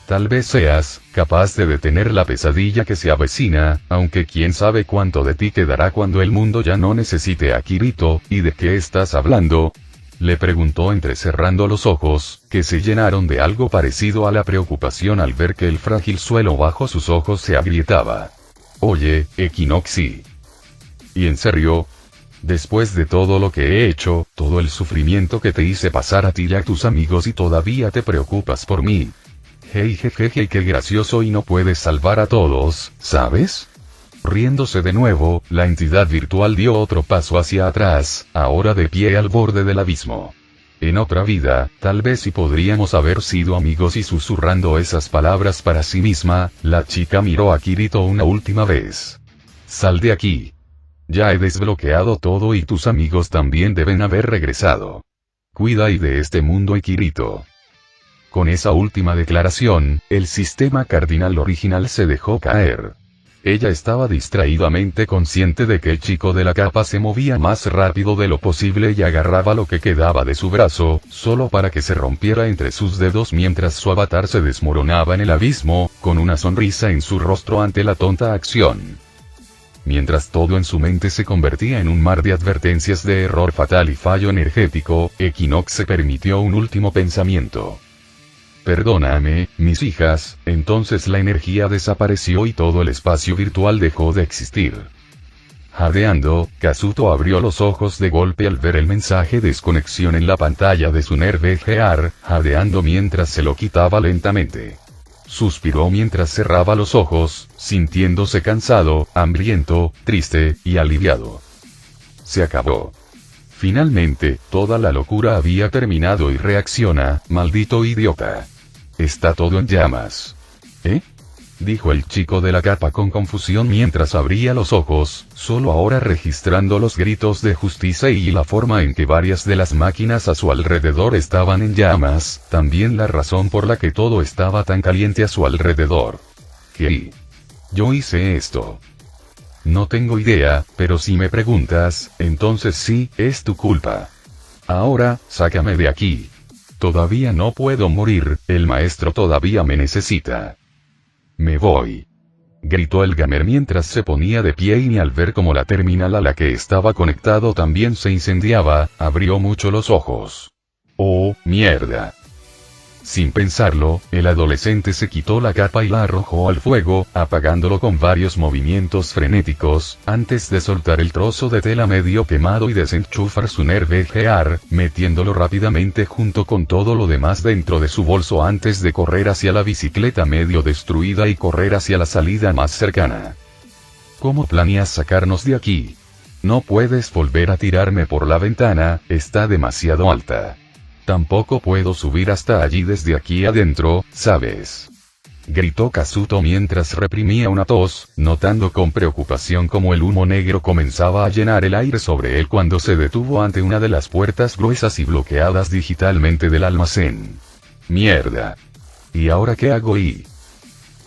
Tal vez seas capaz de detener la pesadilla que se avecina, aunque quién sabe cuánto de ti quedará cuando el mundo ya no necesite a Kirito. ¿Y de qué estás hablando?, le preguntó entrecerrando los ojos, que se llenaron de algo parecido a la preocupación al ver que el frágil suelo bajo sus ojos se agrietaba. Oye, Equinoxi. ¿Y en serio? Después de todo lo que he hecho, todo el sufrimiento que te hice pasar a ti y a tus amigos y todavía te preocupas por mí. Hey jejeje, qué gracioso y no puedes salvar a todos, ¿sabes? Riéndose de nuevo, la entidad virtual dio otro paso hacia atrás, ahora de pie al borde del abismo. En otra vida, tal vez sí podríamos haber sido amigos, y susurrando esas palabras para sí misma, la chica miró a Kirito una última vez. Sal de aquí. Ya he desbloqueado todo y tus amigos también deben haber regresado. Cuida y de este mundo, Kirito. Con esa última declaración, el sistema cardinal original se dejó caer. Ella estaba distraídamente consciente de que el chico de la capa se movía más rápido de lo posible y agarraba lo que quedaba de su brazo, solo para que se rompiera entre sus dedos mientras su avatar se desmoronaba en el abismo, con una sonrisa en su rostro ante la tonta acción. Mientras todo en su mente se convertía en un mar de advertencias de error fatal y fallo energético, Equinox se permitió un último pensamiento. Perdóname, mis hijas. Entonces la energía desapareció y todo el espacio virtual dejó de existir. Jadeando, Kazuto abrió los ojos de golpe al ver el mensaje desconexión en la pantalla de su NER-VGR, jadeando mientras se lo quitaba lentamente. Suspiró mientras cerraba los ojos, sintiéndose cansado, hambriento, triste, y aliviado. Se acabó. Finalmente, toda la locura había terminado y reacciona, maldito idiota. Está todo en llamas. ¿Eh? Dijo el chico de la capa con confusión mientras abría los ojos, solo ahora registrando los gritos de justicia y la forma en que varias de las máquinas a su alrededor estaban en llamas, también la razón por la que todo estaba tan caliente a su alrededor. ¿Qué? Yo hice esto. No tengo idea, pero si me preguntas, entonces sí, es tu culpa. Ahora, sácame de aquí. Todavía no puedo morir, el maestro todavía me necesita. Me voy. Gritó el gamer mientras se ponía de pie y al ver cómo la terminal a la que estaba conectado también se incendiaba, abrió mucho los ojos. ¡Oh, mierda! Sin pensarlo, el adolescente se quitó la capa y la arrojó al fuego, apagándolo con varios movimientos frenéticos, antes de soltar el trozo de tela medio quemado y desenchufar su NER-VGR, metiéndolo rápidamente junto con todo lo demás dentro de su bolso antes de correr hacia la bicicleta medio destruida y correr hacia la salida más cercana. ¿Cómo planeas sacarnos de aquí? No puedes volver a tirarme por la ventana, está demasiado alta. Tampoco puedo subir hasta allí desde aquí adentro, ¿sabes? gritó Kazuto mientras reprimía una tos, notando con preocupación cómo el humo negro comenzaba a llenar el aire sobre él cuando se detuvo ante una de las puertas gruesas y bloqueadas digitalmente del almacén. ¡Mierda! ¿Y ahora qué hago?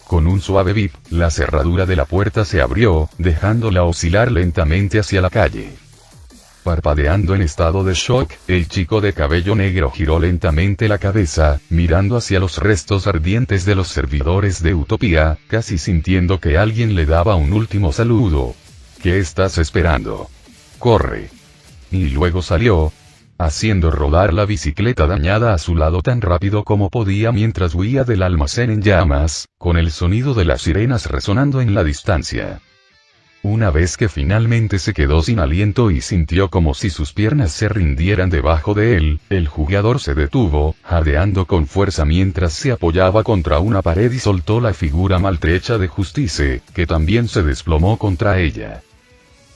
Con un suave bip, la cerradura de la puerta se abrió, dejándola oscilar lentamente hacia la calle. Parpadeando en estado de shock, el chico de cabello negro giró lentamente la cabeza, mirando hacia los restos ardientes de los servidores de Utopía, casi sintiendo que alguien le daba un último saludo. ¿Qué estás esperando? ¡Corre! Y luego salió, haciendo rodar la bicicleta dañada a su lado tan rápido como podía mientras huía del almacén en llamas, con el sonido de las sirenas resonando en la distancia. Una vez que finalmente se quedó sin aliento y sintió como si sus piernas se rindieran debajo de él, el jugador se detuvo, jadeando con fuerza mientras se apoyaba contra una pared y soltó la figura maltrecha de Justice, que también se desplomó contra ella.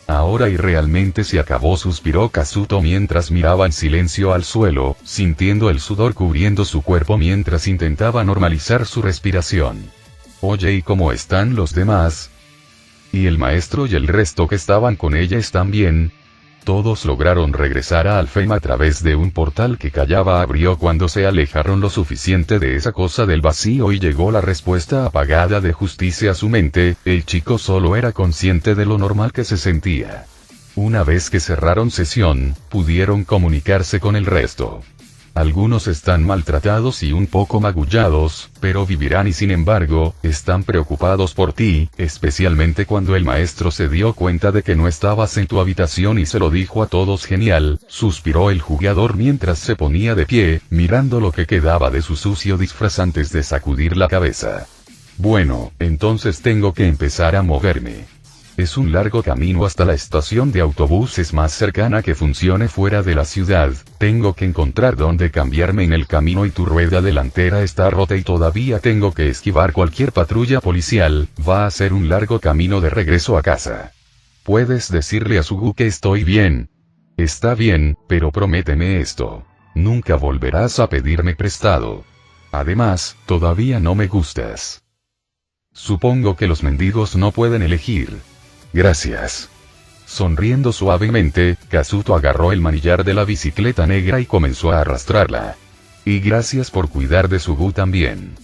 Ahora y realmente se acabó, suspiró Kazuto mientras miraba en silencio al suelo, sintiendo el sudor cubriendo su cuerpo mientras intentaba normalizar su respiración. Oye, ¿y cómo están los demás? ¿Y el maestro y el resto que estaban con ella están bien? Todos lograron regresar a Alfheim a través de un portal que Callaba abrió cuando se alejaron lo suficiente de esa cosa del vacío y llegó la respuesta apagada de Justicia a su mente. El chico solo era consciente de lo normal que se sentía. Una vez que cerraron sesión, pudieron comunicarse con el resto. Algunos están maltratados y un poco magullados, pero vivirán y sin embargo, están preocupados por ti, especialmente cuando el maestro se dio cuenta de que no estabas en tu habitación y se lo dijo a todos. Genial, suspiró el jugador mientras se ponía de pie, mirando lo que quedaba de su sucio disfraz antes de sacudir la cabeza. Bueno, entonces tengo que empezar a moverme. Es un largo camino hasta la estación de autobuses más cercana que funcione fuera de la ciudad, tengo que encontrar dónde cambiarme en el camino y tu rueda delantera está rota y todavía tengo que esquivar cualquier patrulla policial, va a ser un largo camino de regreso a casa. ¿Puedes decirle a Sugu que estoy bien? Está bien, pero prométeme esto. Nunca volverás a pedirme prestado. Además, todavía no me gustas. Supongo que los mendigos no pueden elegir. Gracias. Sonriendo suavemente, Kazuto agarró el manillar de la bicicleta negra y comenzó a arrastrarla. Y gracias por cuidar de Sugu también.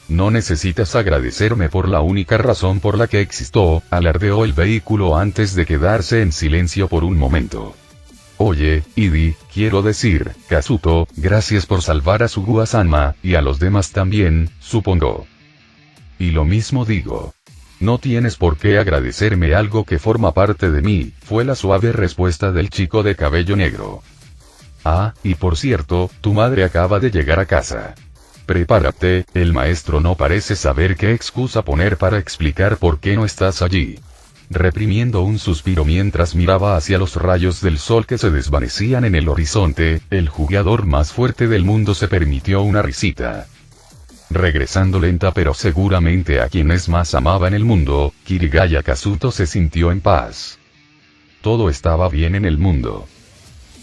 No necesitas agradecerme por la única razón por la que existo, alardeó el vehículo antes de quedarse en silencio por un momento. Oye, quiero decir, Kazuto, gracias por salvar a Sugu-sama, y a los demás también, supongo. Y lo mismo digo. No tienes por qué agradecerme algo que forma parte de mí, fue la suave respuesta del chico de cabello negro. Ah, y por cierto, tu madre acaba de llegar a casa. Prepárate, el maestro no parece saber qué excusa poner para explicar por qué no estás allí. Reprimiendo un suspiro mientras miraba hacia los rayos del sol que se desvanecían en el horizonte, el jugador más fuerte del mundo se permitió una risita. Regresando lenta pero seguramente a quienes más amaba en el mundo, Kirigaya Kazuto se sintió en paz. Todo estaba bien en el mundo.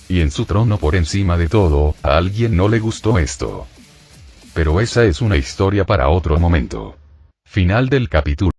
Y en su trono por encima de todo, a alguien no le gustó esto. Pero esa es una historia para otro momento. Final del capítulo.